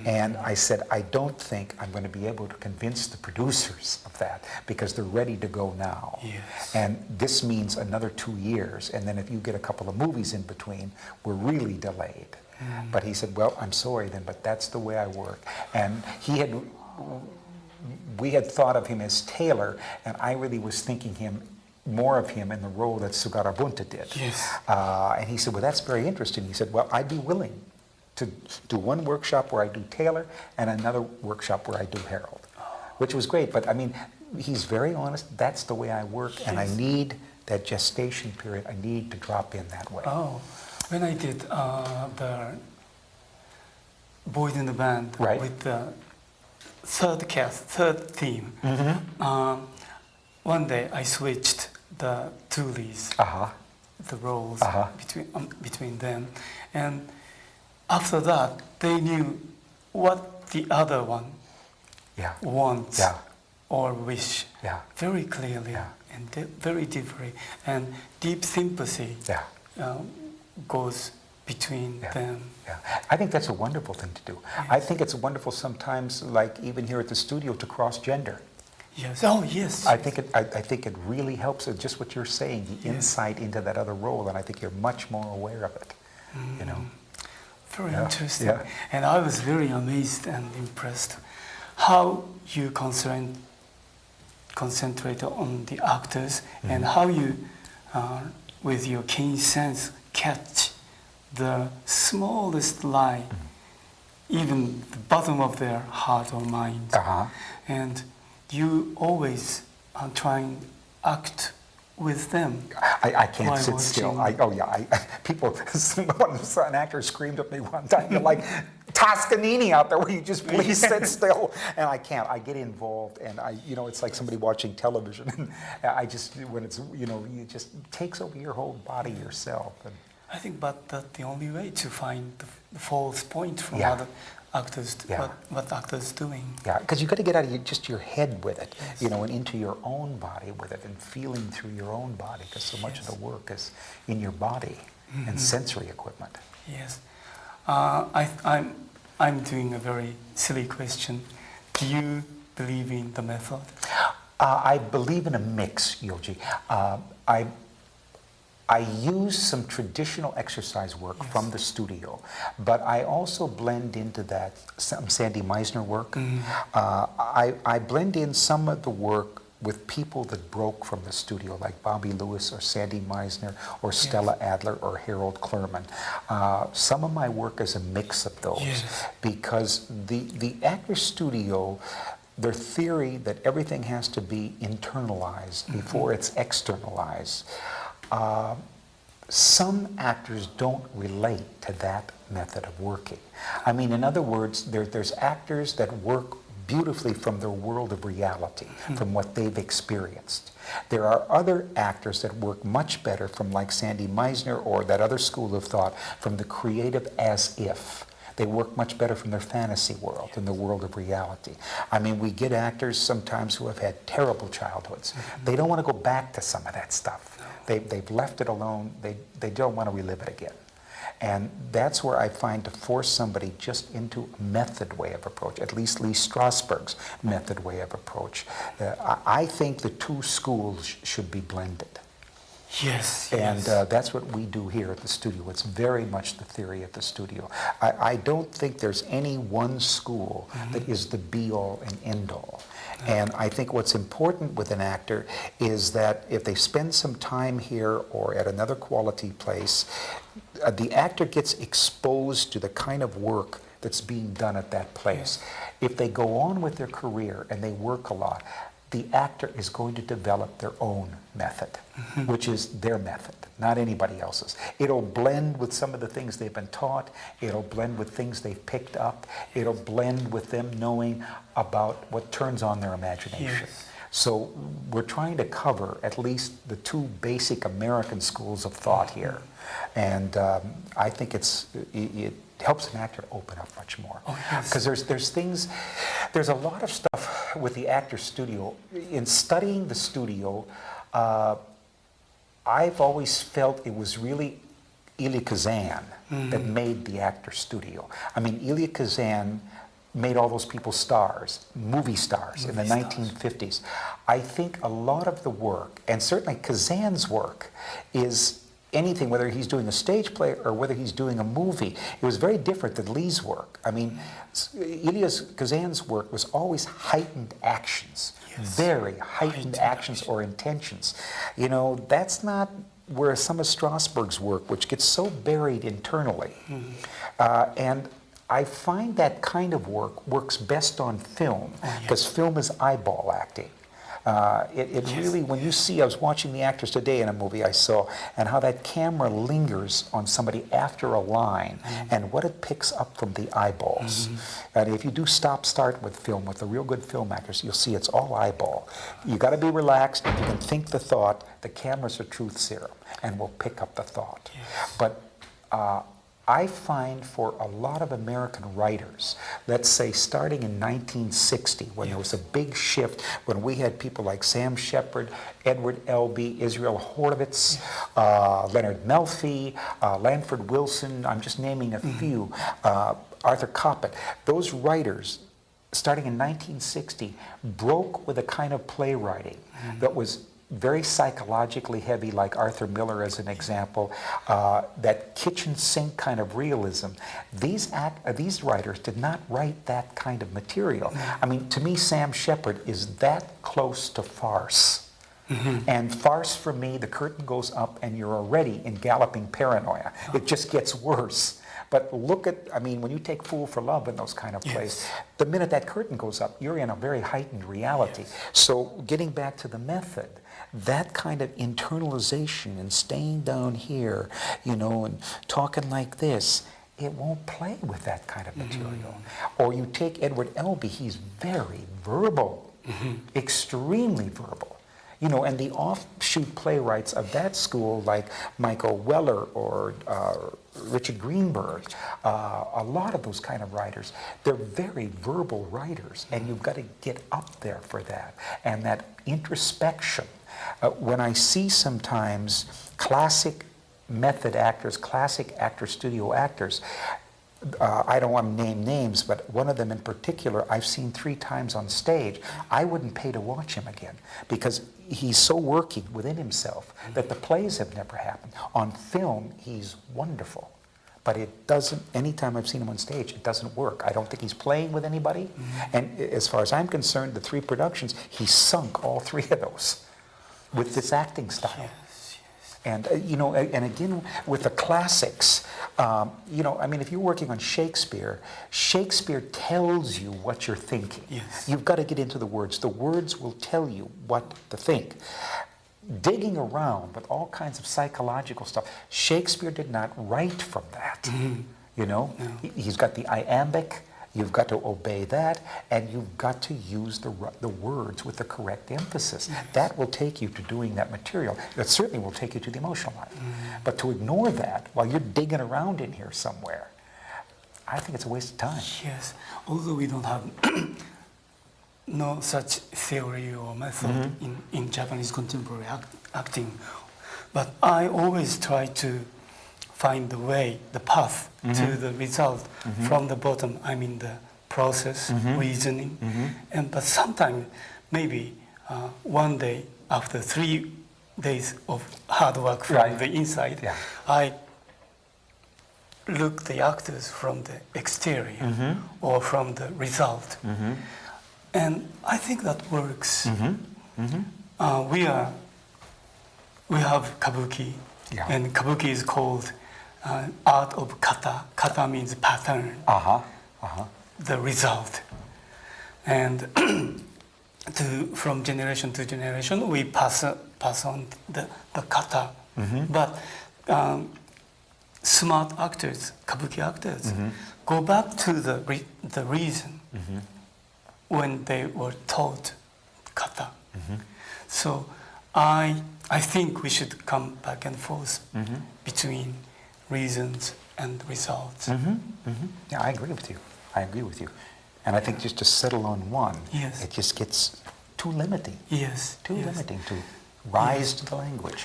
And I said, I don't think I'm going to be able to convince the producers of that because they're ready to go now. Yes. And this means another 2 years. And then if you get a couple of movies in between, we're really delayed. But he said, well, I'm sorry then, but that's the way I work. And we had thought of him as Taylor, and I really was thinking more of him in the role that Sugarabunta did. Yes. And he said, well, that's very interesting. He said, well, I'd be willing to do one workshop where I do Taylor and another workshop where I do Harold, which was great. But I mean, he's very honest. That's the way I work, and I need that gestation period. I need to drop in that way. Oh, when I did the Boys in the Band with the third theme, one day I switched the two leads, the roles between them, and after that they knew what the other one wants or wish very clearly and very deeply, and deep sympathy goes between them. I think that's a wonderful thing to do. I think it's wonderful sometimes, like even here at the studio, to cross gender. Yes. Oh, yes. I think it really helps. Just what you're saying, the insight into that other role, and I think you're much more aware of it. You know. Very interesting. And I was very amazed and impressed how you concentrate on the actors and how you, with your keen sense, catch the smallest lie, even the bottom of their heart or mind. And you always are trying to act with them. I can't sit still. People, an actor screamed at me one time, you're like Toscanini out there, where you just please sit still. And I can't. I get involved, and it's like somebody watching television. And I just, when it's, it just takes over your whole body yourself. And I think, but that's the only way to find the false point from other actors, what actors doing. Yeah, because you got to get out of just your head with it, and into your own body with it, and feeling through your own body, because so much of the work is in your body and sensory equipment. Yes. I'm doing a very silly question. Do you believe in the method? I believe in a mix, Yoji. I use some traditional exercise work from the studio, but I also blend into that some Sandy Meisner work. I blend in some of the work with people that broke from the studio, like Bobby Lewis or Sandy Meisner or Stella Adler or Harold Klerman. Some of my work is a mix of those because the actor studio, their theory that everything has to be internalized before it's externalized. Some actors don't relate to that method of working. I mean, in other words, there's actors that work beautifully from their world of reality, from what they've experienced. There are other actors that work much better from, like Sandy Meisner or that other school of thought, from the creative as if. They work much better from their fantasy world than the world of reality. I mean, we get actors sometimes who have had terrible childhoods. They don't want to go back to some of that stuff. They've left it alone. They don't want to relive it again. And that's where I find to force somebody just into a method way of approach, at least Lee Strasberg's method way of approach. I think the two schools should be blended. Yes. And yes. that's what we do here at the studio. It's very much the theory at the studio. I don't think there's any one school that is the be-all and end-all. And I think what's important with an actor is that if they spend some time here or at another quality place, the actor gets exposed to the kind of work that's being done at that place. If they go on with their career and they work a lot, the actor is going to develop their own method, which is their method, not anybody else's. It'll blend with some of the things they've been taught. It'll blend with things they've picked up. It'll blend with them knowing about what turns on their imagination. Yes. So we're trying to cover at least the two basic American schools of thought here. And I think it helps an actor open up much more. Because there's a lot of stuff with the actor studio. In studying the studio, I've always felt it was really Elia Kazan that made the actor studio. I mean, Elia Kazan made all those people stars, movie stars in the 1950s. I think a lot of the work, and certainly Kazan's work, is anything, whether he's doing a stage play or whether he's doing a movie. It was very different than Lee's work. I mean, Elia Kazan's work was always heightened actions, very heightened actions or intentions. You know, that's not where some of Strasberg's work, which gets so buried internally. And I find that kind of work works best on film, because film is eyeball acting. Really, when you see, I was watching the actors today in a movie I saw, and how that camera lingers on somebody after a line, and what it picks up from the eyeballs. And if you do stop-start with film, with the real good film actors, you'll see it's all eyeball. You got to be relaxed. If you can think the thought, the camera's a truth serum, and will pick up the thought. But I find for a lot of American writers, let's say starting in 1960, when there was a big shift, when we had people like Sam Shepard, Edward Albee, Israel Horovitz, Leonard Melfi, Lanford Wilson, I'm just naming a few, Arthur Koppett, those writers, starting in 1960, broke with a kind of playwriting that was very psychologically heavy, like Arthur Miller as an example, that kitchen sink kind of realism. These writers did not write that kind of material. I mean, to me, Sam Shepard is that close to farce. And farce, for me, the curtain goes up and you're already in galloping paranoia. It just gets worse. But look at, I mean, when you take Fool for Love and those kind of plays, the minute that curtain goes up, you're in a very heightened reality. So getting back to the method, that kind of internalization and staying down here, you know, and talking like this, it won't play with that kind of material. Or you take Edward Albee, he's very verbal, extremely verbal. You know, and the offshoot playwrights of that school, like Michael Weller or Richard Greenberg, a lot of those kind of writers, they're very verbal writers, and you've got to get up there for that. And that introspection. When I see sometimes classic method actors, classic actor studio actors, I don't want to name names, but one of them in particular I've seen 3 times on stage. I wouldn't pay to watch him again, because he's so working within himself that the plays have never happened. On film, he's wonderful, but it doesn't, anytime I've seen him on stage, it doesn't work. I don't think he's playing with anybody. And as far as I'm concerned, the 3 productions, he sunk all 3 of those with this acting style. And, you know, and again, with the classics, you know, I mean, if you're working on Shakespeare, Shakespeare tells you what you're thinking. You've got to get into the words. The words will tell you what to think. Digging around with all kinds of psychological stuff, Shakespeare did not write from that. You know, he's got the iambic. You've got to obey that, and you've got to use the words with the correct emphasis. That will take you to doing that material. That certainly will take you to the emotional life. But to ignore that while you're digging around in here somewhere, I think it's a waste of time. Yes, although we don't have no such theory or method in Japanese contemporary acting, but I always try to find the way, the path to the result from the bottom. I mean the process, reasoning, but sometimes maybe one day after 3 days of hard work from the inside, I look the actors from the exterior or from the result, and I think that works. We have kabuki, and kabuki is called art of kata. Kata means pattern, the result, and from generation to generation we pass on the kata. But smart actors, kabuki actors, go back to the reason when they were taught kata. So I think we should come back and forth between reasons and results. Yeah, I agree with you. I agree with you. And I think just to settle on one, it just gets too limiting. Too limiting to rise to the language.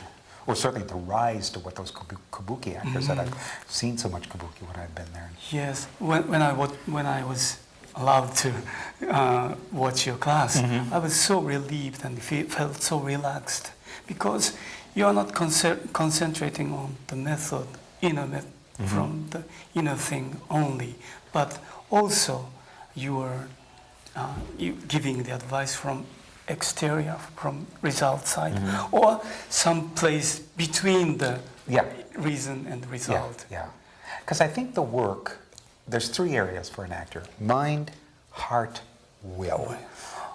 Or certainly to rise to what those kabuki actors that I've seen so much kabuki when I've been there. Yes, when I was allowed to watch your class, I was so relieved and felt so relaxed, because you are not concentrating on the method, from the inner thing only, but also you are giving the advice from exterior, from result side, or some place between the reason and result. Because I think the work, there's 3 areas for an actor: mind, heart, will.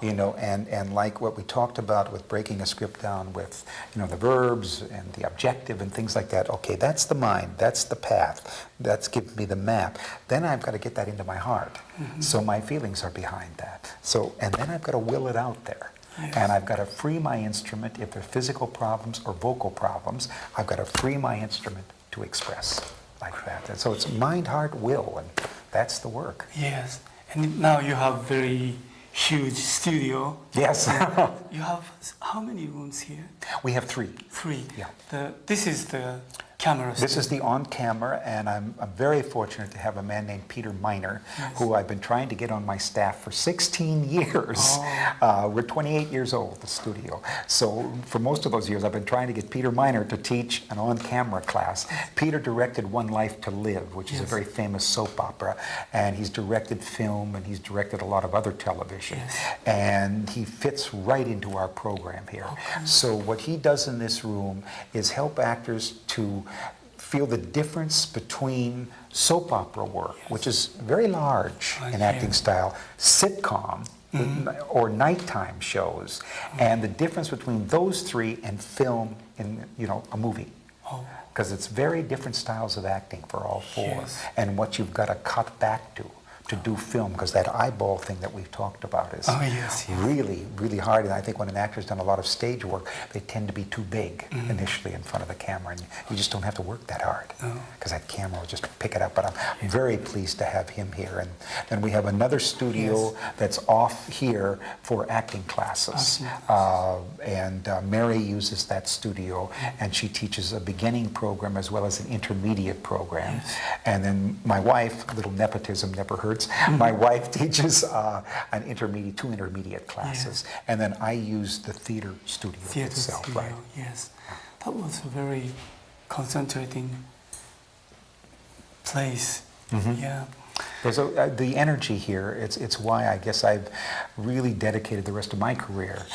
You know, and like what we talked about with breaking a script down with, you know, the verbs and the objective and things like that. Okay, that's the mind, that's the path, that's giving me the map. Then I've got to get that into my heart. So my feelings are behind that. So, and then I've got to will it out there. And I've got to free my instrument. If there are physical problems or vocal problems, I've got to free my instrument to express like that. And so it's mind, heart, will, and that's the work. Yes, and now you have very huge studio. Yes. You have how many rooms here? We have 3. 3. Yeah. This is the camera. This is the on-camera, and I'm very fortunate to have a man named Peter Miner, who I've been trying to get on my staff for 16 years. We're 28 years old, the studio. So for most of those years, I've been trying to get Peter Miner to teach an on-camera class. Peter directed One Life to Live, which is a very famous soap opera, and he's directed film, and he's directed a lot of other television. And he fits right into our program here. So what he does in this room is help actors to feel the difference between soap opera work, which is very large in acting style, sitcom, or nighttime shows, and the difference between those 3 and film in, you know, a movie. Because it's very different styles of acting for all 4, and what you've got to cut back to do film, because that eyeball thing that we've talked about is really, really hard. And I think when an actor's done a lot of stage work, they tend to be too big initially in front of the camera, and you just don't have to work that hard, because that camera will just pick it up. But I'm very pleased to have him here. And then we have another studio that's off here for acting classes. And Mary uses that studio, and she teaches a beginning program as well as an intermediate program. And then my wife, a little nepotism never hurts, my wife teaches 2 intermediate classes, and then I use the theater studio itself. Studio, yes, that was a very concentrating place. There's the energy here. It's why I guess I've really dedicated the rest of my career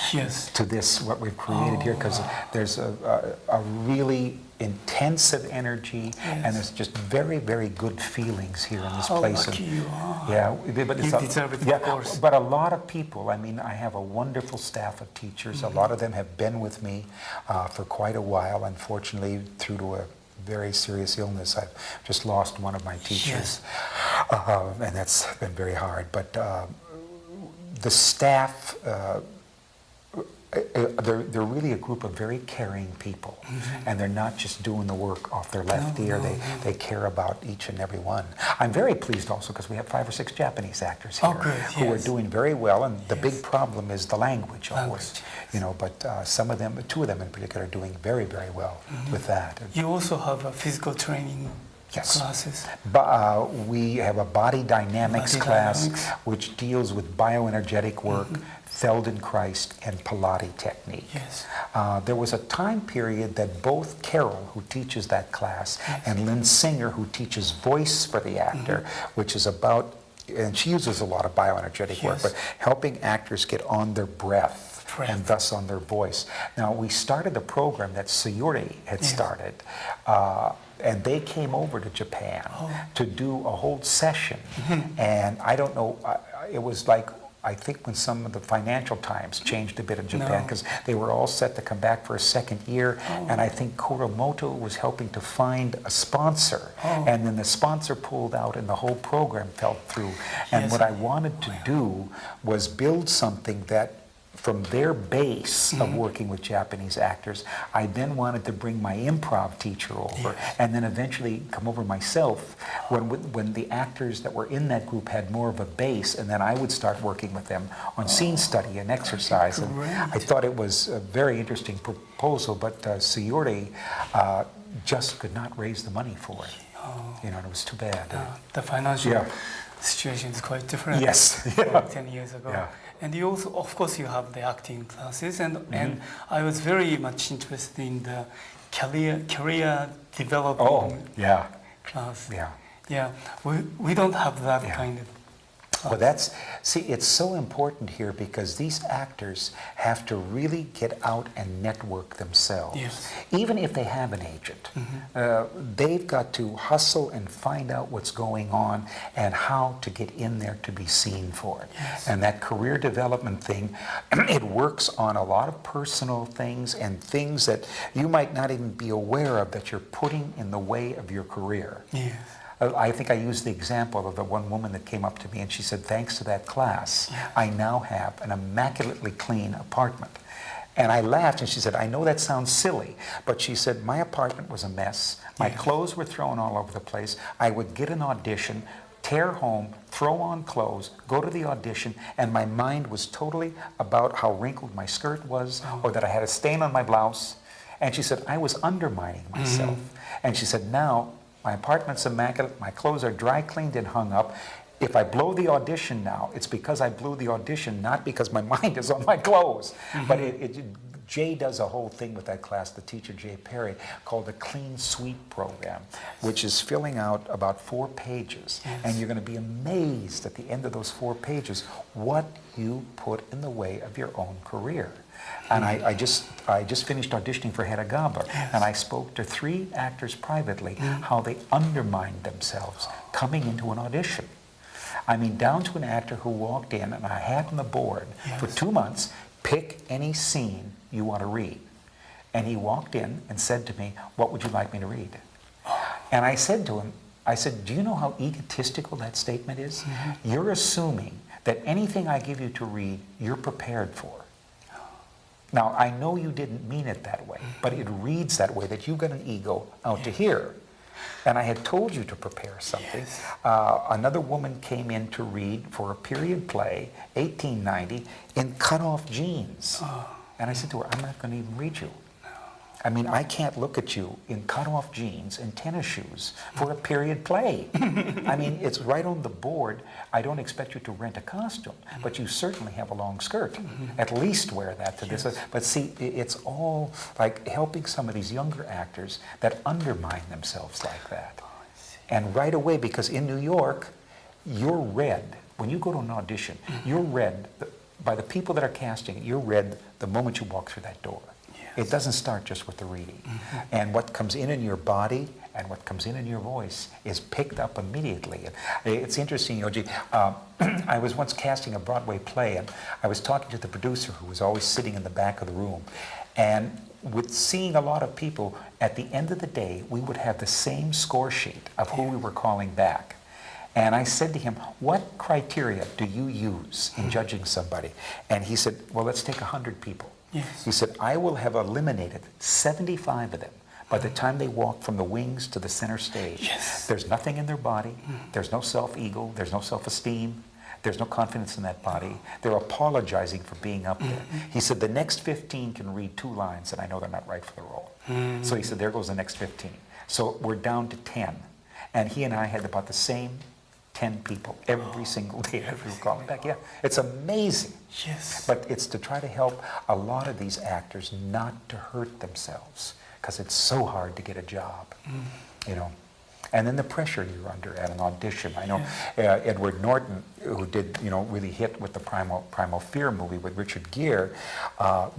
to this, what we've created here, because there's a really intensive energy, and there's just very, very good feelings here in this place. Lucky you are. Yeah, but you deserve it, of course. But a lot of people, I mean, I have a wonderful staff of teachers. A lot of them have been with me for quite a while. Unfortunately, through to a very serious illness, I've just lost one of my teachers, and that's been very hard. But the staff they're really a group of very caring people, and they're not just doing the work off their left ear. They care about each and every one. I'm very pleased also because we have 5 or 6 Japanese actors here who are doing very well, and the big problem is the language always. You know, but some of them, 2 of them in particular, are doing very, very well with that. You also have a physical training classes. We have a body dynamics class which deals with bioenergetic work, Feldenkrais, and Pilates technique. Yes. There was a time period that both Carol, who teaches that class, and Lynn Singer, who teaches voice for the actor, which is about, and she uses a lot of bioenergetic work, but helping actors get on their breath and thus on their voice. Now, we started a program that Sayuri had started, and they came over to Japan to do a whole session. And I don't know, it was like, I think when some of the financial times changed a bit in Japan, because they were all set to come back for a second year, and I think Kuramoto was helping to find a sponsor, and then the sponsor pulled out and the whole program fell through. And what I wanted to do was build something that from their base of working with Japanese actors, I then wanted to bring my improv teacher over, and then eventually come over myself when the actors that were in that group had more of a base, and then I would start working with them on scene study and exercise. And I thought it was a very interesting proposal, but Sayuri just could not raise the money for it. You know, it was too bad. The financial situation is quite different. 10 years ago. And you also, of course, you have the acting classes, and I was very much interested in the career development class. We don't have that kind of. Well, see, it's so important here because these actors have to really get out and network themselves. Even if they have an agent, they've got to hustle and find out what's going on and how to get in there to be seen for it. And that career development thing, it works on a lot of personal things and things that you might not even be aware of that you're putting in the way of your career. I think I used the example of the one woman that came up to me and she said, thanks to that class, I now have an immaculately clean apartment. And I laughed and she said, I know that sounds silly, but she said, my apartment was a mess. My clothes were thrown all over the place. I would get an audition, tear home, throw on clothes, go to the audition, and my mind was totally about how wrinkled my skirt was or that I had a stain on my blouse. And she said, I was undermining myself. And she said, now, my apartment's immaculate, my clothes are dry cleaned and hung up. If I blow the audition now, it's because I blew the audition, not because my mind is on my clothes. But Jay does a whole thing with that class, the teacher Jay Perry, called the Clean Sweep Program, which is filling out about 4 pages. And you're going to be amazed at the end of those 4 pages what you put in the way of your own career. And I just finished auditioning for Hedagaba, and I spoke to 3 actors privately how they undermined themselves coming into an audition. I mean, down to an actor who walked in, and I had on the board for 2 months, pick any scene you want to read. And he walked in and said to me, what would you like me to read? And I said to him, I said, do you know how egotistical that statement is? You're assuming that anything I give you to read, you're prepared for. Now, I know you didn't mean it that way, but it reads that way, that you've got an ego out to here. And I had told you to prepare something. Another woman came in to read for a period play, 1890, in cut-off jeans. And I said to her, I'm not going to even read you. I mean, I can't look at you in cut-off jeans and tennis shoes for a period play. I mean, it's right on the board. I don't expect you to rent a costume, but you certainly have a long skirt. At least wear that to this. But see, it's all like helping some of these younger actors that undermine themselves like that. And right away, because in New York, you're read. When you go to an audition, you're read by the people that are casting it. You're read the moment you walk through that door. It doesn't start just with the reading. And what comes in your body and what comes in your voice is picked up immediately. It's interesting, Yoji. I was once casting a Broadway play, and I was talking to the producer who was always sitting in the back of the room. And with seeing a lot of people, at the end of the day, we would have the same score sheet of who we were calling back. And I said to him, what criteria do you use in judging somebody? And he said, well, let's take 100 people. Yes. He said, I will have eliminated 75 of them by the time they walk from the wings to the center stage. Yes. There's nothing in their body. There's no self-ego. There's no self-esteem. There's no confidence in that body. They're apologizing for being up there. He said, the next 15 can read 2 lines, and I know they're not right for the role. So he said, there goes the next 15. So we're down to 10. And he and I had about the same 10 people every single day that we were calling back. Yeah, it's amazing. Yes. But it's to try to help a lot of these actors not to hurt themselves, because it's so hard to get a job, you know. And then the pressure you're under at an audition. I know Edward Norton, who did, you know, really hit with the Primal Fear movie with Richard Gere,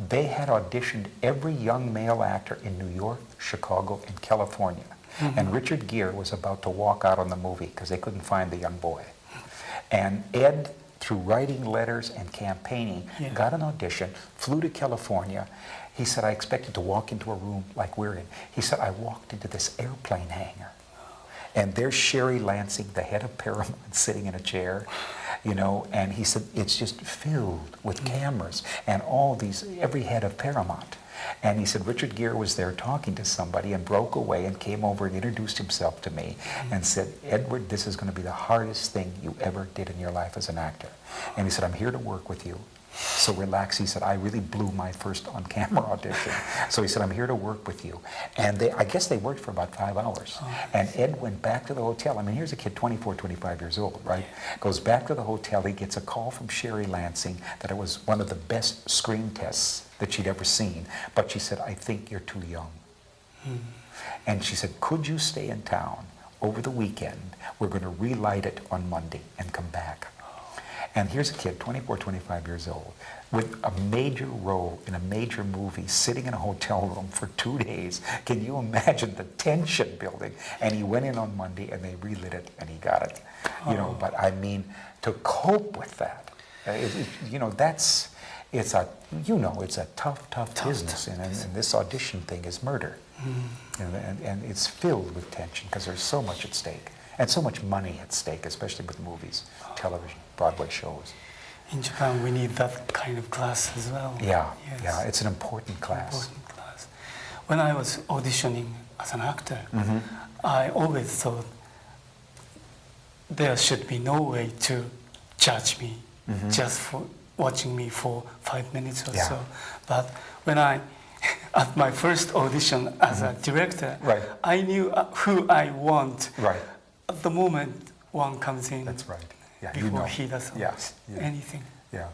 they had auditioned every young male actor in New York, Chicago, and California. And Richard Gere was about to walk out on the movie because they couldn't find the young boy. And Ed, through writing letters and campaigning, got an audition, flew to California. He said, I expected to walk into a room like we're in. He said, I walked into this airplane hangar. And there's Sherry Lansing, the head of Paramount, sitting in a chair, you know, and he said, it's just filled with cameras and all these, every head of Paramount. And he said, Richard Gere was there talking to somebody and broke away and came over and introduced himself to me and said, Edward, this is going to be the hardest thing you ever did in your life as an actor. And he said, I'm here to work with you. So relax. He said, I really blew my first on-camera audition. So he said, I'm here to work with you. And I guess they worked for about 5 hours. And Ed went back to the hotel. I mean, here's a kid, 24, 25 years old, right? Goes back to the hotel. He gets a call from Sherry Lansing that it was one of the best screen tests that she'd ever seen. But she said, I think you're too young. And she said, could you stay in town over the weekend? We're going to relight it on Monday and come back. And here's a kid, 24, 25 years old, with a major role in a major movie, sitting in a hotel room for 2 days. Can you imagine the tension building? And he went in on Monday, and they relit it, and he got it. You know, but I mean, to cope with that, you know, it's a tough business, and this audition thing is murder. And it's filled with tension, because there's so much at stake. And so much money at stake, especially with movies, television, Broadway shows. In Japan, we need that kind of class as well. Yeah, Yes. yeah, it's an important class. Important class. When I was auditioning as an actor, I always thought there should be no way to judge me just for watching me for 5 minutes or so. But when at my first audition as a director, I knew who I want. At the moment one comes in, That's right. Yeah, before you know. he does anything. Yeah.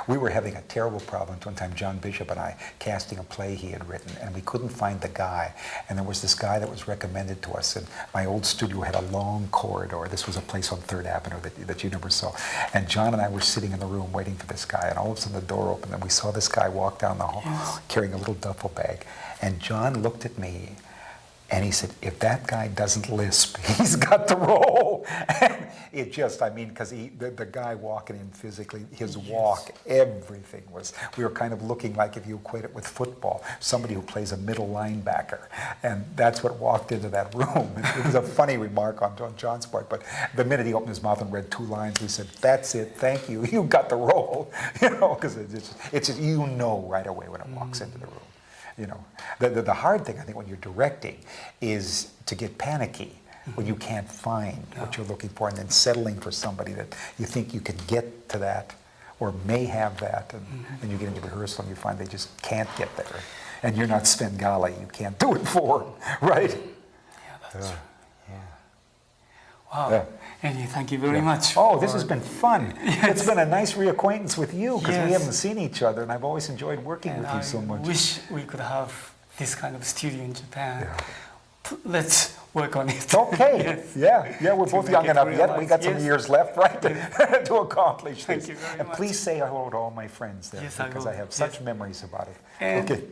We were having a terrible problem one time, John Bishop and I, casting a play he had written, and we couldn't find the guy. And there was this guy that was recommended to us, and my old studio had a long corridor. This was a place on 3rd Avenue that you never saw. And John and I were sitting in the room waiting for this guy, and all of a sudden the door opened, and we saw this guy walk down the hall carrying a little duffel bag. And John looked at me, and he said, if that guy doesn't lisp, he's got the role. And it just, I mean, because the guy walking in physically, his walk, everything was, we were kind of looking like, if you equate it with football, somebody who plays a middle linebacker. And that's what walked into that room. It was a funny remark on John's part, but the minute he opened his mouth and read 2 lines, we said, that's it, thank you, you got the role. You know, because it's just, you know right away when it walks into the room. You know, the hard thing, I think, when you're directing is to get panicky when you can't find what you're looking for, and then settling for somebody that you think you can get to that or may have that, and you get into rehearsal and you find they just can't get there. And you're not Svengali, you can't do it for them, right? Yeah, that's true. Yeah. Wow. Yeah. Anyway, thank you very much. Oh, this has been fun. It's been a nice reacquaintance with you, because we haven't seen each other, and I've always enjoyed working with you so much. I wish we could have this kind of studio in Japan. Let's work on it. Okay. Yeah, we're both young enough yet. We got some years left, right, to accomplish this. Thank you very much. And please say hello to all my friends there, because I have such memories about it. And okay.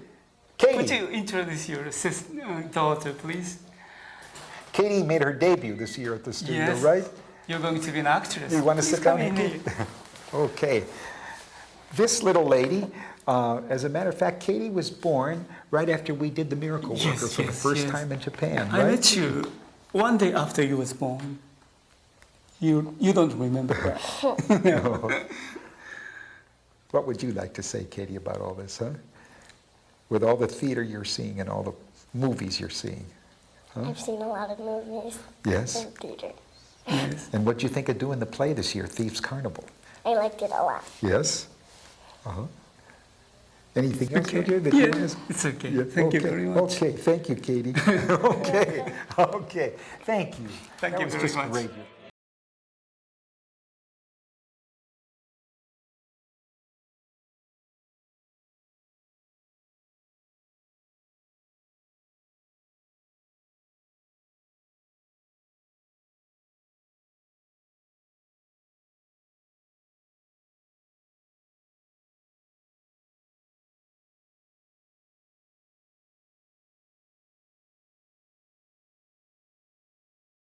Katie. Could you introduce your daughter, please? Katie made her debut this year at the studio, right? You're going to be an actress. You want to sit down here? Okay. This little lady, as a matter of fact, Katie was born right after we did The Miracle Worker for the first time in Japan, right? I met you one day after you was born. You don't remember that. No. What would you like to say, Katie, about all this, huh? With all the theater you're seeing and all the movies you're seeing. Huh? I've seen a lot of movies. Yes. In theater. Yes. And what do you think of doing the play this year, Thieves Carnival? I liked it a lot. Yes. Uh-huh. Anything else, Okay. Roger, that you Yeah, want to ask? it's okay. Yeah, Thank you okay. very much. Okay, thank you, Katie. Okay, okay, thank you. Thank That you was very just much. great.